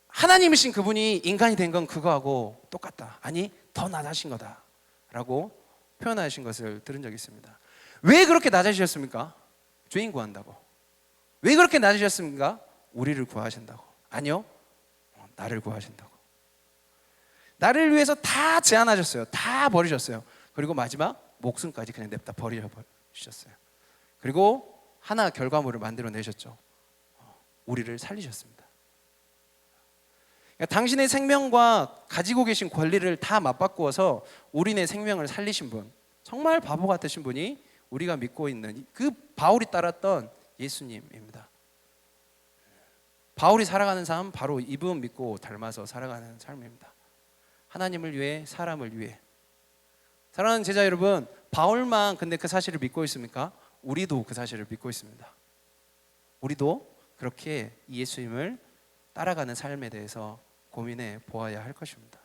하나님이신 그분이 인간이 된 건 그거하고 똑같다. 아니 더 낮아진 거다라고 표현하신 것을 들은 적이 있습니다. 왜 그렇게 낮아지셨습니까? 죄인 구한다고. 왜 그렇게 낮아지셨습니까? 우리를 구하신다고. 아니요, 나를 구하신다고. 나를 위해서 다 제한하셨어요. 다 버리셨어요. 그리고 마지막 목숨까지 그냥 냅다 버리셨어요. 그리고 하나 결과물을 만들어내셨죠. 우리를 살리셨습니다. 그러니까 당신의 생명과 가지고 계신 권리를 다 맞바꾸어서 우리네 생명을 살리신 분, 정말 바보 같으신 분이 우리가 믿고 있는 그 바울이 따랐던 예수님입니다. 바울이 살아가는 삶, 바로 이분 믿고 닮아서 살아가는 삶입니다. 하나님을 위해, 사람을 위해. 사랑하는 제자 여러분, 바울만 근데 그 사실을 믿고 있습니까? 우리도 그 사실을 믿고 있습니다. 우리도 그렇게 예수님을 따라가는 삶에 대해서 고민해 보아야 할 것입니다.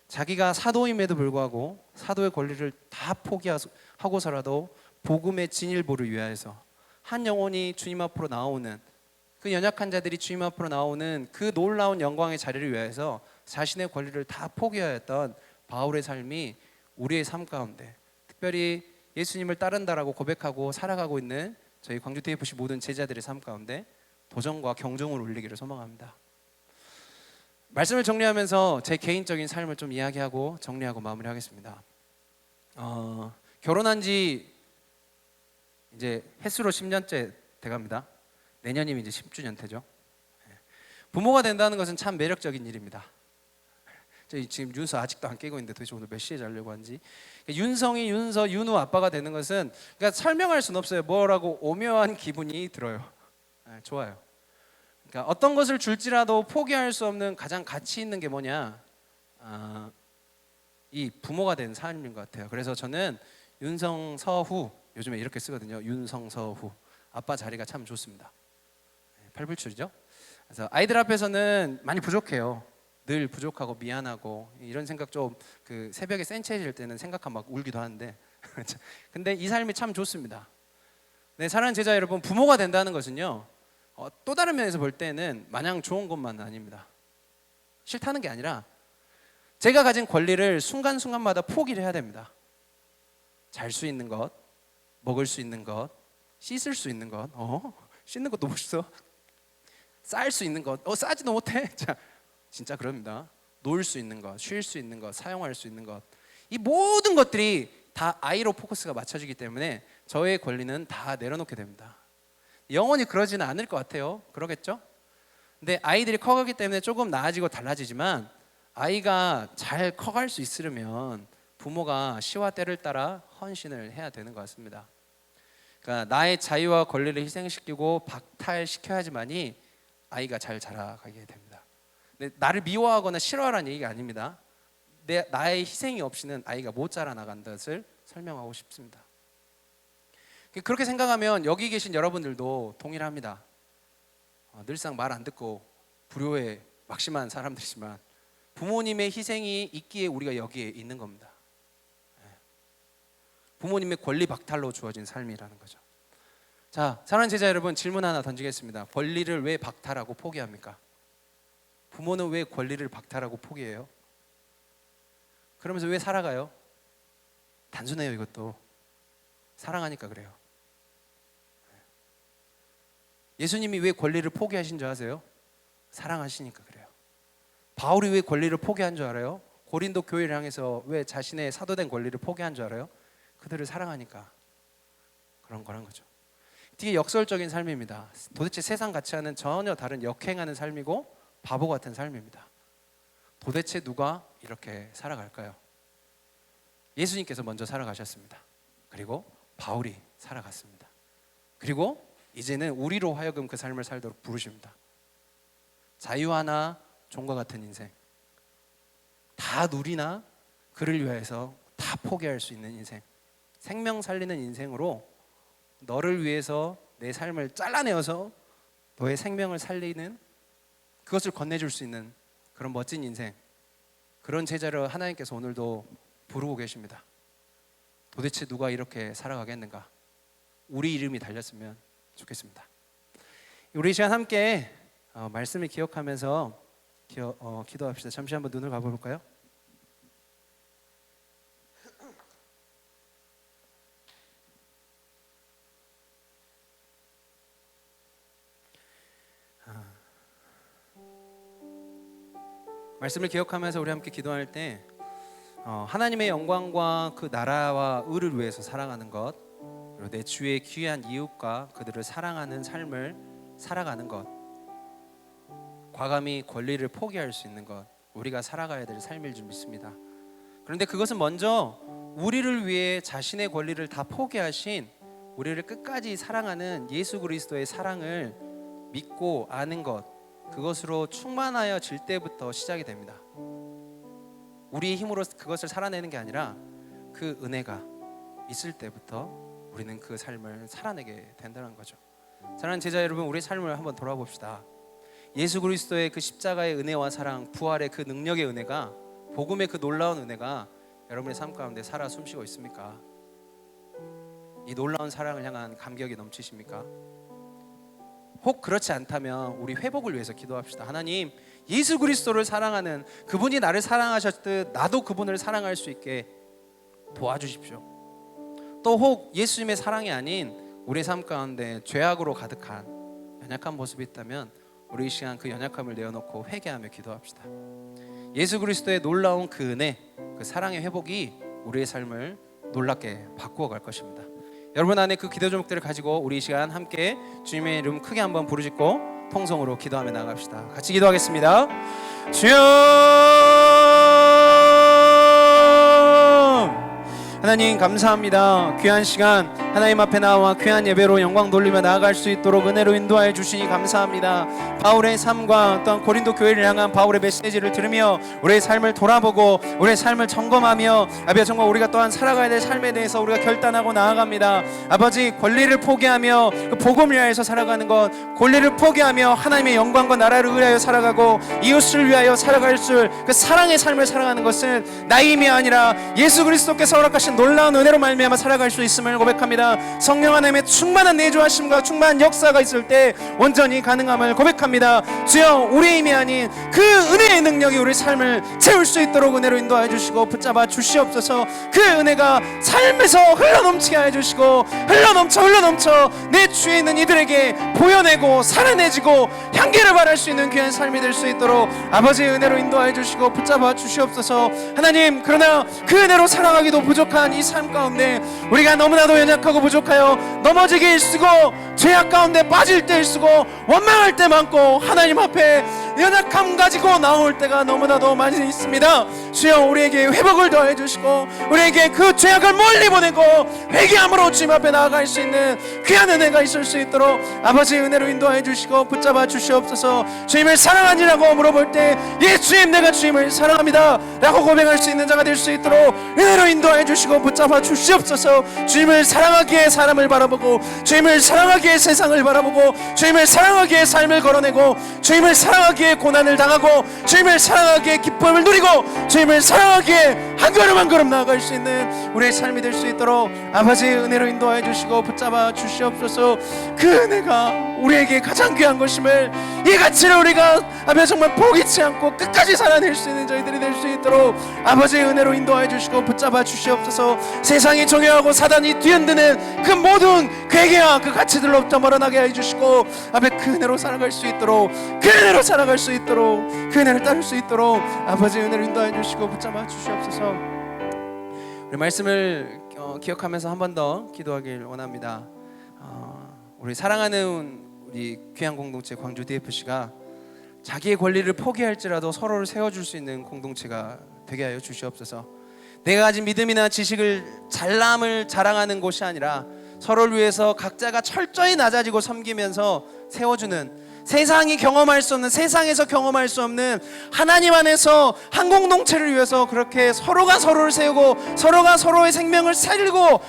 자기가 사도임에도 불구하고 사도의 권리를 다 포기하고서라도 복음의 진일보를 위하여서 한 영혼이 주님 앞으로 나오는, 그 연약한 자들이 주님 앞으로 나오는 그 놀라운 영광의 자리를 위하여서 자신의 권리를 다 포기하였던 바울의 삶이 우리의 삶 가운데, 특별히 예수님을 따른다라고 고백하고 살아가고 있는 저희 광주 TFC 모든 제자들의 삶 가운데 도전과 경종을 울리기를 소망합니다. 말씀을 정리하면서 제 개인적인 삶을 좀 이야기하고 정리하고 마무리하겠습니다. 결혼한 지 이제 횟수로 10년째 돼갑니다. 내년이면 이제 10주년 되죠. 부모가 된다는 것은 참 매력적인 일입니다. 저희 지금 윤서 아직도 안 깨고 있는데 도대체 오늘 몇 시에 자려고 하는지. 윤성이, 윤서, 윤우 아빠가 되는 것은 그러니까 설명할 수는 없어요. 뭐라고 오묘한 기분이 들어요. 좋아요. 그러니까 어떤 것을 줄지라도 포기할 수 없는 가장 가치 있는 게 뭐냐? 이 부모가 된 삶인 것 같아요. 그래서 저는 윤성서후, 요즘에 이렇게 쓰거든요. 윤성서후. 아빠 자리가 참 좋습니다. 팔불출이죠. 그래서 아이들 앞에서는 많이 부족해요. 늘 부족하고 미안하고 이런 생각 좀 그 새벽에 센치해질 때는 생각하면 막 울기도 하는데 근데 이 삶이 참 좋습니다. 네, 사랑하는 제자 여러분, 부모가 된다는 것은요 또 다른 면에서 볼 때는 마냥 좋은 것만은 아닙니다. 싫다는 게 아니라 제가 가진 권리를 순간순간마다 포기를 해야 됩니다. 잘 수 있는 것, 먹을 수 있는 것, 씻을 수 있는 것, 씻는 것도 멋있어. 쌀 수 있는 것, 싸지도 못해. 자, 진짜 그럽니다. 놀 수 있는 것, 쉴 수 있는 것, 사용할 수 있는 것, 이 모든 것들이 다 아이로 포커스가 맞춰지기 때문에 저의 권리는 다 내려놓게 됩니다. 영원히 그러지는 않을 것 같아요. 그러겠죠? 근데 아이들이 커가기 때문에 조금 나아지고 달라지지만 아이가 잘 커갈 수 있으려면 부모가 시와 때를 따라 헌신을 해야 되는 것 같습니다. 그러니까 나의 자유와 권리를 희생시키고 박탈시켜야지만이 아이가 잘 자라가게 됩니다. 근데 나를 미워하거나 싫어하라는 얘기가 아닙니다. 나의 희생이 없이는 아이가 못 자라나간다는 것을 설명하고 싶습니다. 그렇게 생각하면 여기 계신 여러분들도 동일합니다. 늘상 말 안 듣고 불효에 막심한 사람들이지만 부모님의 희생이 있기에 우리가 여기에 있는 겁니다. 부모님의 권리 박탈로 주어진 삶이라는 거죠. 자, 사랑하는 제자 여러분, 질문 하나 던지겠습니다. 권리를 왜 박탈하고 포기합니까? 부모는 왜 권리를 박탈하고 포기해요? 그러면서 왜 살아가요? 단순해요. 이것도 사랑하니까 그래요. 예수님이 왜 권리를 포기하신 줄 아세요? 사랑하시니까 그래요. 바울이 왜 권리를 포기한 줄 알아요? 고린도 교회를 향해서 왜 자신의 사도된 권리를 포기한 줄 알아요? 그들을 사랑하니까 그런 거란 거죠. 되게 역설적인 삶입니다. 도대체 세상 가치와는 전혀 다른 역행하는 삶이고 바보 같은 삶입니다. 도대체 누가 이렇게 살아갈까요? 예수님께서 먼저 살아가셨습니다. 그리고 바울이 살아갔습니다. 그리고 이제는 우리로 하여금 그 삶을 살도록 부르십니다. 자유하나 종과 같은 인생, 다 누리나 그를 위해서 다 포기할 수 있는 인생, 생명 살리는 인생으로 너를 위해서 내 삶을 잘라내어서 너의 생명을 살리는, 그것을 건네줄 수 있는 그런 멋진 인생, 그런 제자를 하나님께서 오늘도 부르고 계십니다. 도대체 누가 이렇게 살아가겠는가? 우리 이름이 달렸으면 좋겠습니다. 우리 이 시간 함께 말씀을 기억하면서 기도합시다. 잠시 한번 눈을 감아볼까요? 말씀을 기억하면서 우리 함께 기도할 때 하나님의 영광과 그 나라와 의를 위해서 살아가는 것, 그리고 내 주의 귀한 이웃과 그들을 사랑하는 삶을 살아가는 것, 과감히 권리를 포기할 수 있는 것, 우리가 살아가야 될 삶일 줄 믿습니다. 그런데 그것은 먼저 우리를 위해 자신의 권리를 다 포기하신, 우리를 끝까지 사랑하는 예수 그리스도의 사랑을 믿고 아는 것, 그것으로 충만하여질 때부터 시작이 됩니다. 우리의 힘으로 그것을 살아내는 게 아니라 그 은혜가 있을 때부터 우리는 그 삶을 살아내게 된다는 거죠. 사랑하는 제자 여러분, 우리의 삶을 한번 돌아봅시다. 예수 그리스도의 그 십자가의 은혜와 사랑, 부활의 그 능력의 은혜가, 복음의 그 놀라운 은혜가 여러분의 삶 가운데 살아 숨쉬고 있습니까? 이 놀라운 사랑을 향한 감격이 넘치십니까? 혹 그렇지 않다면 우리 회복을 위해서 기도합시다. 하나님, 예수 그리스도를 사랑하는, 그분이 나를 사랑하셨듯 나도 그분을 사랑할 수 있게 도와주십시오. 또 혹 예수님의 사랑이 아닌 우리 삶 가운데 죄악으로 가득한 연약한 모습이 있다면 우리 이 시간 그 연약함을 내어놓고 회개하며 기도합시다. 예수 그리스도의 놀라운 그 은혜, 그 사랑의 회복이 우리의 삶을 놀랍게 바꾸어 갈 것입니다. 여러분 안에 그 기도 제목들을 가지고 우리 이 시간 함께 주님의 이름 크게 한번 부르짖고 통성으로 기도하며 나갑시다. 같이 기도하겠습니다. 주여, 하나님 감사합니다. 귀한 시간 하나님 앞에 나와 귀한 예배로 영광 돌리며 나아갈 수 있도록 은혜로 인도하여 주시니 감사합니다. 바울의 삶과 또한 고린도 교회를 향한 바울의 메시지를 들으며 우리의 삶을 돌아보고 우리의 삶을 점검하며, 아버지 정말 우리가 또한 살아가야 될 삶에 대해서 우리가 결단하고 나아갑니다. 아버지, 권리를 포기하며 그 복음을 위하여서 살아가는 것, 권리를 포기하며 하나님의 영광과 나라를 위하여 살아가고 이웃을 위하여 살아갈 수, 그 사랑의 삶을 살아가는 것은 나의 힘이 아니라 예수 그리스도께서 허락하신 놀라운 은혜로 말미암아 살아갈 수 있음을 고백합니다. 아니라 성령 하나님의 충만한 내주하심과 충만한 역사가 있을 때 온전히 가능함을 고백합니다. 주여, 우리의 힘이 아닌 그 은혜의 능력이 우리 삶을 채울 수 있도록 은혜로 인도하여 주시고 붙잡아 주시옵소서. 그 은혜가 삶에서 흘러넘치게 하여 주시고 흘러넘쳐 내 주위에 있는 이들에게 보여내고 살아내지고 향기를 발할 수 있는 귀한 삶이 될 수 있도록 아버지의 은혜로 인도하여 주시고 붙잡아 주시옵소서. 하나님, 그러나 그 은혜로 살아가기도 부족한 이 삶 가운데 우리가 너무나도 연약하고 부족하여 넘어지기 일쓰고 죄악 가운데 빠질 때 일쓰고 원망할 때 많고 하나님 앞에 연약함 가지고 나올 때가 너무나도 많이 있습니다. 주여, 우리에게 회복을 더해 주시고 우리에게 그 죄악을 멀리 보내고 회개함으로 주님 앞에 나아갈 수 있는 귀한 은혜가 있을 수 있도록 아버지의 은혜로 인도해 주시고 붙잡아 주시옵소서. 주님을 사랑하니라고 물어볼 때 예 주님, 내가 주님을 사랑합니다 라고 고백할 수 있는 자가 될 수 있도록 은혜로 인도해 주시고 붙잡아 주시옵소서. 주님을 사랑하기에 사람을 바라보고 주님을 사랑하기에 세상을 바라보고 주님을 사랑하기에 삶을 걸어내고 주님을 사랑하기에 고난을 당하고 주님을 사랑하기에 기쁨을 누리고 주님을 사랑하기에 한 걸음 한 걸음 나아갈 수 있는 우리의 삶이 될 수 있도록 아버지의 은혜로 인도해 주시고 붙잡아 주시옵소서. 그 은혜가 우리에게 가장 귀한 것임을, 이 가치를 우리가 정말 포기치 않고 끝까지 살아낼 수 있는 저희들이 될 수 있도록 아버지의 은혜로 인도해 주시고 붙잡아 주시옵소서. 세상이 정욕하고 사단이 뒤흔드는 그 모든 괴계와 그 가치들로부터 멀어나게 해주시고 아버지 그 은혜로 살아갈 수 있도록, 그 은혜로 살아갈 수 있도록, 그 은혜를 따를 수 있도록 아버지의 은혜로 인도해 주시고 붙잡아 주시옵소서. 우리 말씀을 기억하면서 한 번 더 기도하길 원합니다. 우리 사랑하는 우리 귀한 공동체 광주 DFC가 자기의 권리를 포기할지라도 서로를 세워줄 수 있는 공동체가 되게 하여 주시옵소서. 내가 가진 믿음이나 지식을 잘남을 자랑하는 곳이 아니라 서로를 위해서 각자가 철저히 낮아지고 섬기면서 세워주는, 세상이 경험할 수 없는, 세상에서 경험할 수 없는 하나님 안에서 한 공동체를 위해서 그렇게 서로가 서로를 세우고 서로가 서로의 생명을 살리고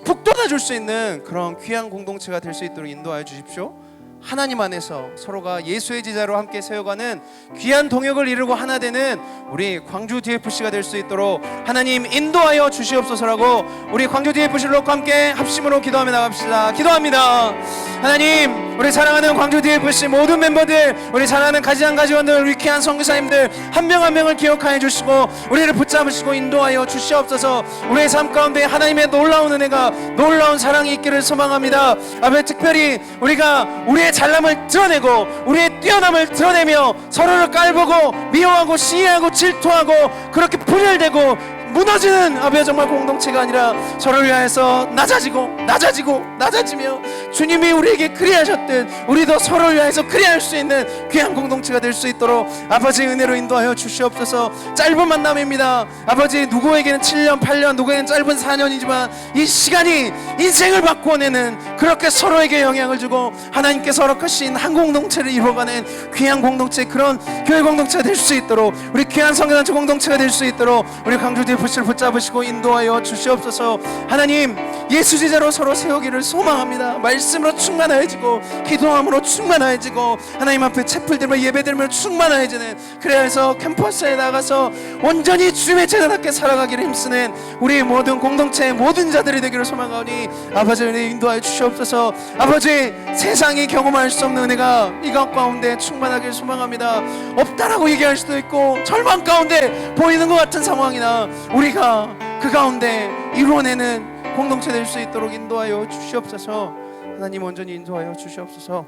북돋아 줄 수 있는 그런 귀한 공동체가 될 수 있도록 인도하여 주십시오. 하나님 안에서 서로가 예수의 제자로 함께 세워가는 귀한 동역을 이루고 하나 되는 우리 광주 DFC가 될 수 있도록 하나님 인도하여 주시옵소서라고 우리 광주 DFC를 놓고 함께 합심으로 기도하며 나갑시다. 기도합니다. 하나님, 우리 사랑하는 광주 DFC 모든 멤버들, 우리 사랑하는 가지장 가지원들, 우리 귀한 선교사님들 한 명 한 명을 기억하여 주시고 우리를 붙잡으시고 인도하여 주시옵소서. 우리의 삶 가운데 하나님의 놀라운 은혜가, 놀라운 사랑이 있기를 소망합니다. 아버지, 특별히 우리가 우리의 잘남을 드러내고 우리의 뛰어남을 드러내며 서로를 깔보고 미워하고 시해하고 질투하고 그렇게 분열되고 무너지는 아버지 정말 공동체가 아니라 서로를 위하여서 낮아지며 주님이 우리에게 그리하셨듯 우리도 서로를 위하여서 그리할 수 있는 귀한 공동체가 될 수 있도록 아버지 은혜로 인도하여 주시옵소서. 짧은 만남입니다. 아버지, 누구에게는 7년 8년, 누구에게는 짧은 4년이지만 이 시간이 인생을 바꾸어내는, 그렇게 서로에게 영향을 주고 하나님께서 허락하신 한 공동체를 이루어가는 귀한 공동체, 그런 교회 공동체가 될 수 있도록, 우리 귀한 성교단체 공동체가 될 수 있도록 우리 광주 DFC를 붙잡으시고 인도하여 주시옵소서. 하나님, 예수 제자로 서로 세우기를 소망합니다. 말씀으로 충만해지고 기도함으로 충만해지고 하나님 앞에 채플들며 예배들며 충만해지는, 그래야 해서 캠퍼스에 나가서 온전히 주님의 제자답게 살아가기를 힘쓰는 우리 모든 공동체의 모든 자들이 되기를 소망하오니 아버지 은혜 인도하여 주시옵소서. 아버지, 세상이 경험할 수 없는 은혜가 이것 가운데 충만하기를 소망합니다. 없다라고 얘기할 수도 있고 절망 가운데 보이는 것 같은 상황이나 우리가 그 가운데 이루어내는 공동체 될 수 있도록 인도하여 주시옵소서. 하나님, 온전히 인도하여 주시옵소서.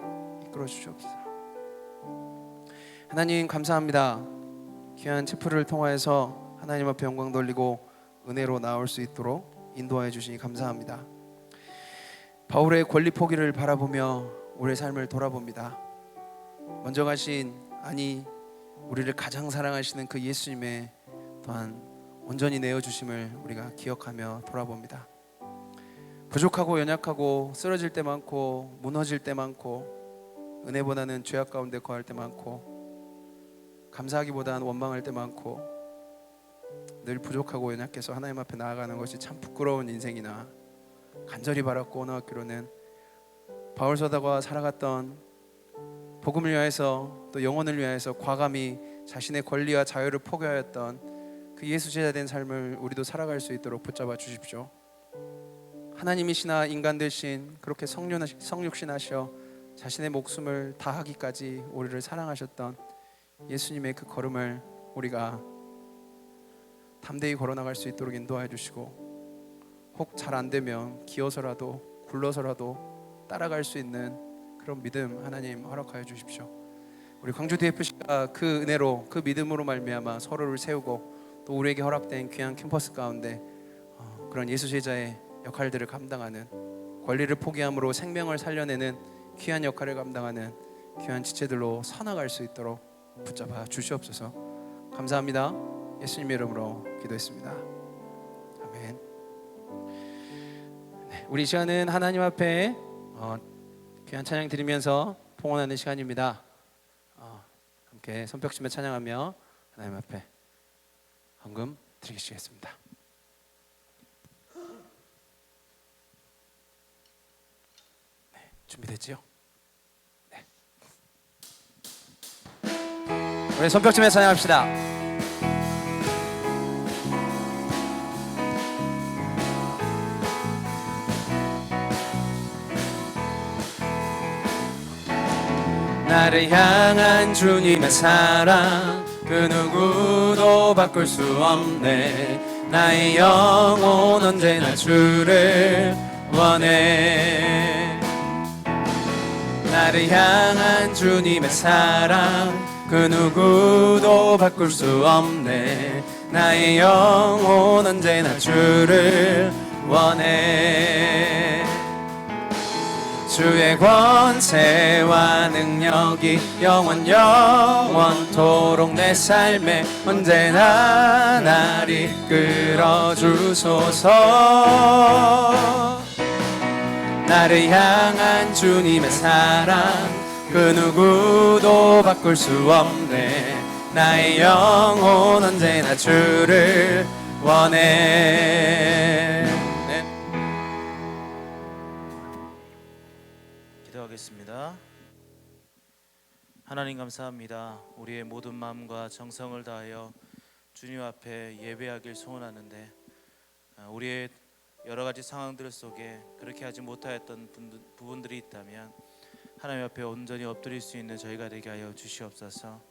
이끌어 주시옵소서. 하나님, 감사합니다. 귀한 채플을 통하여서 하나님 앞에 영광 돌리고 은혜로 나올 수 있도록 인도하여 주시니 감사합니다. 바울의 권리 포기를 바라보며 우리의 삶을 돌아봅니다. 먼저 가신, 아니 우리를 가장 사랑하시는 그 예수님의 또한 온전히 내어주심을 우리가 기억하며 돌아봅니다. 부족하고 연약하고 쓰러질 때 많고 무너질 때 많고 은혜보다는 죄악 가운데 거할 때 많고 감사하기보다는 원망할 때 많고 늘 부족하고 연약해서 하나님 앞에 나아가는 것이 참 부끄러운 인생이나 간절히 바랐고 오늘 학교로는 바울 사도가 살아갔던 복음을 위하여서 또 영혼을 위하여서 과감히 자신의 권리와 자유를 포기하였던 그 예수 제자 된 삶을 우리도 살아갈 수 있도록 붙잡아 주십시오. 하나님이시나 인간 대신 그렇게 성육신하셔 자신의 목숨을 다하기까지 우리를 사랑하셨던 예수님의 그 걸음을 우리가 담대히 걸어나갈 수 있도록 인도하여 주시고, 혹 잘 안되면 기어서라도 굴러서라도 따라갈 수 있는 그런 믿음 하나님 허락하여 주십시오. 우리 광주 DFC가 그 은혜로, 그 믿음으로 말미암아 서로를 세우고 또 우리에게 허락된 귀한 캠퍼스 가운데 그런 예수 제자의 역할들을 감당하는, 권리를 포기함으로 생명을 살려내는 귀한 역할을 감당하는 귀한 지체들로 서나갈 수 있도록 붙잡아 주시옵소서. 감사합니다. 예수님의 이름으로 기도했습니다. 아멘. 네, 우리 시간은 하나님 앞에 귀한 찬양 드리면서 봉헌하는 시간입니다. 함께 손뼉치며 찬양하며 하나님 앞에 헌금 드리시겠습니다. 네, 준비됐지요? 네. 우리 손뼉치며 찬양합시다. 나를 향한 주님의 사랑 그 누구도 바꿀 수 없네. 나의 영혼 언제나 주를 원해. 나를 향한 주님의 사랑 그 누구도 바꿀 수 없네. 나의 영혼 언제나 주를 원해. 주의 권세와 능력이 영원토록 내 삶에 언제나 날 이끌어주소서. 나를 향한 주님의 사랑 그 누구도 바꿀 수 없네. 나의 영혼 언제나 주를 원해. 기도하겠습니다. 하나님 감사합니다. 우리의 모든 마음과 정성을 다하여 주님 앞에 예배하길 소원하는데 우리의 여러 가지 상황들 속에 그렇게 하지 못하였던 부분들이 있다면 하나님 앞에 온전히 엎드릴 수 있는 저희가 되게 하여 주시옵소서.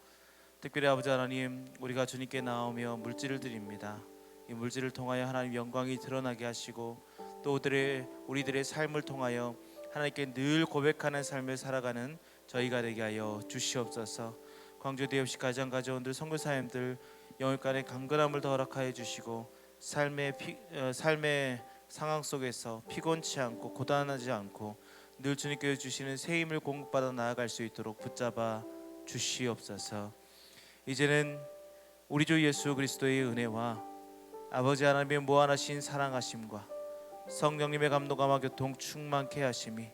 특별히 아버지 하나님, 우리가 주님께 나오며 물질을 드립니다. 이 물질을 통하여 하나님 영광이 드러나게 하시고 또 우리들의 삶을 통하여 하나님께 늘 고백하는 삶을 살아가는 저희가 되게 하여 주시옵소서. 광주 DFC 가정 가져온들 선교사님들 영일간의 강건함을 더 허락하여 주시고 삶의 상황 속에서 피곤치 않고 고단하지 않고 늘 주님께서 주시는 새 힘을 공급받아 나아갈 수 있도록 붙잡아 주시옵소서. 이제는 우리 주 예수 그리스도의 은혜와 아버지 하나님의 무한하신 사랑하심과 성령님의 감동감화 교통 충만케 하심이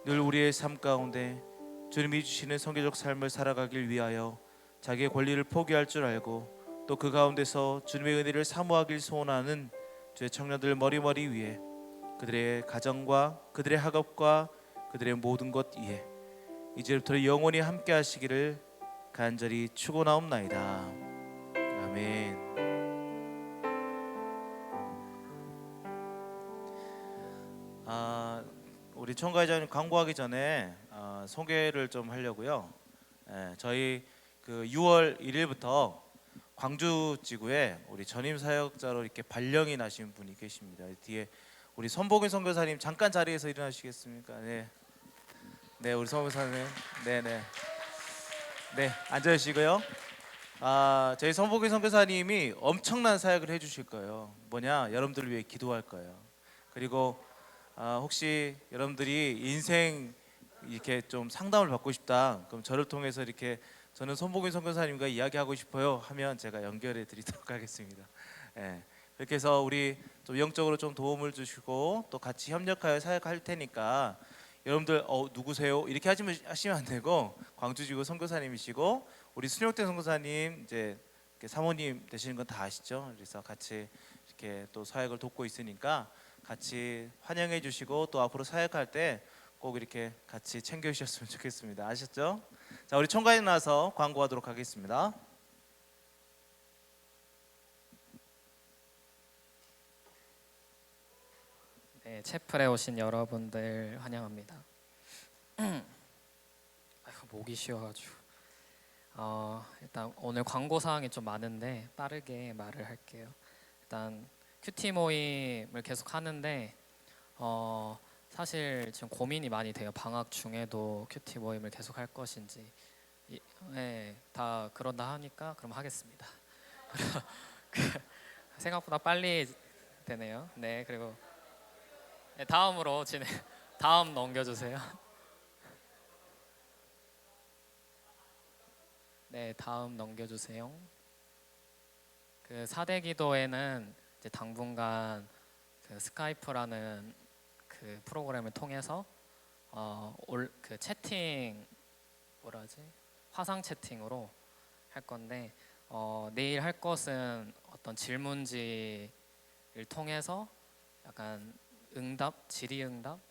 늘 우리의 삶 가운데 주님이 주시는 성교적 삶을 살아가길 위하여 자기의 권리를 포기할 줄 알고 또 그 가운데서 주님의 은혜를 사모하길 소원하는 주의 청년들 머리머리 위에 그들의 가정과 그들의 학업과 그들의 모든 것 위에 이제부터 영원히 함께 하시기를 간절히 축원하옵나이다. 아멘. 우리 총괄장님 광고하기 전에 소개를 좀 하려고요. 저희 그 6월 1일부터 광주 지구에 우리 전임 사역자로 이렇게 발령이 나신 분이 계십니다. 뒤에 우리 선복인 선교사님 잠깐 자리에서 일어나시겠습니까? 네, 네, 우리 선교사님, 네, 앉으시고요. 저희 선복인 선교사님이 엄청난 사역을 해주실 거예요. 뭐냐, 여러분들을 위해 기도할 거예요. 그리고 혹시 여러분들이 인생 이렇게 좀 상담을 받고 싶다, 그럼 저를 통해서 이렇게 저는 손복인 선교사님과 이야기하고 싶어요 하면 제가 연결해 드리도록 하겠습니다. 그렇게 해서 우리 좀 영적으로 좀 도움을 주시고 또 같이 협력하여 사역할 테니까 여러분들 누구세요? 이렇게 하시면 안 되고 광주지구 선교사님이시고 우리 순영태 선교사님 이제 사모님 되시는 건 다 아시죠? 그래서 같이 이렇게 또 사역을 돕고 있으니까 같이 환영해 주시고 또 앞으로 사역할 때 꼭 이렇게 같이 챙겨 주셨으면 좋겠습니다. 아셨죠? 자, 우리 총괄이 나와서 광고하도록 하겠습니다. 네, 채플에 오신 여러분들 환영합니다. 아이고, 목이 쉬어가지고 일단 오늘 광고 사항이 좀 많은데 빠르게 말을 할게요. 일단 큐티 모임을 계속 하는데 사실 지금 고민이 많이 돼요. 방학 중에도 큐티 모임을 계속 할 것인지. 네, 다 그런다 하니까 그럼 하겠습니다. 생각보다 빨리 되네요. 네, 그리고 네, 다음으로 다음 넘겨주세요. 네, 다음 넘겨주세요. 그 4대 기도회는 이제 당분간 그 스카이프라는 그 프로그램을 통해서 그 채팅 뭐라지 화상 채팅으로 할 건데 내일 할 것은 어떤 질문지를 통해서 약간 질의응답이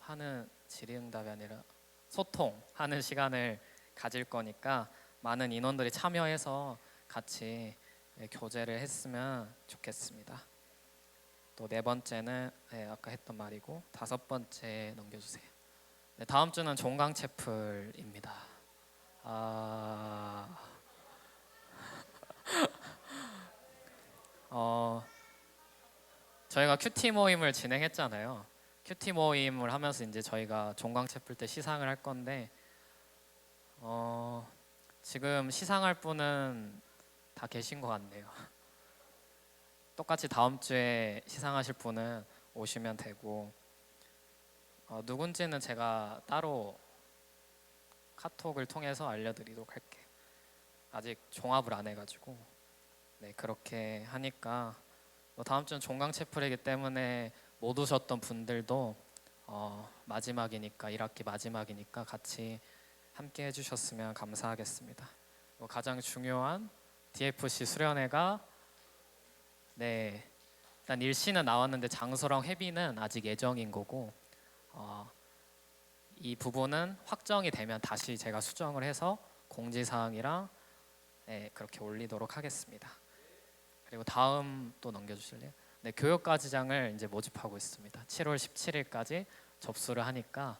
아니라 소통하는 시간을 가질 거니까 많은 인원들이 참여해서 같이 교제를 했으면 좋겠습니다. 또 네 번째는 아까 했던 말이고, 다섯 번째 넘겨주세요. 네, 다음 주는 종강채플입니다. 저희가 큐티 모임을 진행했잖아요. 큐티 모임을 하면서 이제 저희가 종강채플 때 시상을 할 건데 지금 시상할 분은 다 계신 것 같네요. 똑같이 다음 주에 시상하실 분은 오시면 되고 누군지는 제가 따로 카톡을 통해서 알려드리도록 할게요. 아직 종합을 안 해가지고 네, 그렇게 하니까 다음 주는 종강채플이기 때문에 못 오셨던 분들도 마지막이니까 1학기 마지막이니까 같이 함께 해주셨으면 감사하겠습니다. 가장 중요한 DFC 수련회가 네, 일단 일시는 나왔는데 장소랑 회비는 아직 예정인 거고 이 부분은 확정이 되면 다시 제가 수정을 해서 공지사항이랑 네, 그렇게 올리도록 하겠습니다. 그리고 다음 또 넘겨주실래요? 네, 교육과지장을 이제 모집하고 있습니다. 7월 17일까지 접수를 하니까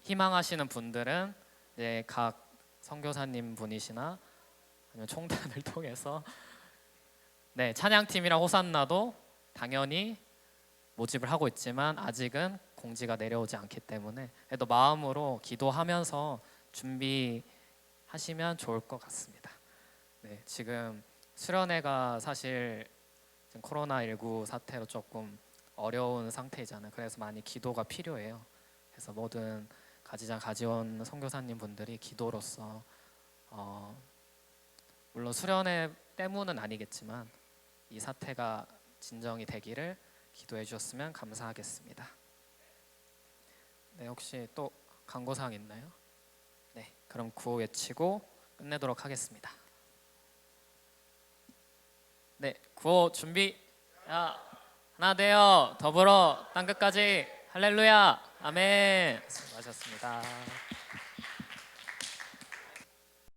희망하시는 분들은 네, 각 선교사님 분이시나 아니면 총단을 통해서 네, 찬양팀이랑 호산나도 당연히 모집을 하고 있지만 아직은 공지가 내려오지 않기 때문에 그래도 마음으로 기도하면서 준비하시면 좋을 것 같습니다. 네, 지금 수련회가 사실 지금 코로나19 사태로 조금 어려운 상태이잖아요. 그래서 많이 기도가 필요해요. 그래서 모든 가지장 가지원 선교사님 분들이 기도로서 물론 수련회 때문은 아니겠지만 이 사태가 진정이 되기를 기도해 주셨으면 감사하겠습니다. 네, 혹시 또 광고사항 있나요? 네, 그럼 구호 외치고 끝내도록 하겠습니다. 네, 구호 준비. 하나 되어 더불어 땅끝까지 할렐루야 아멘. 수고하셨습니다.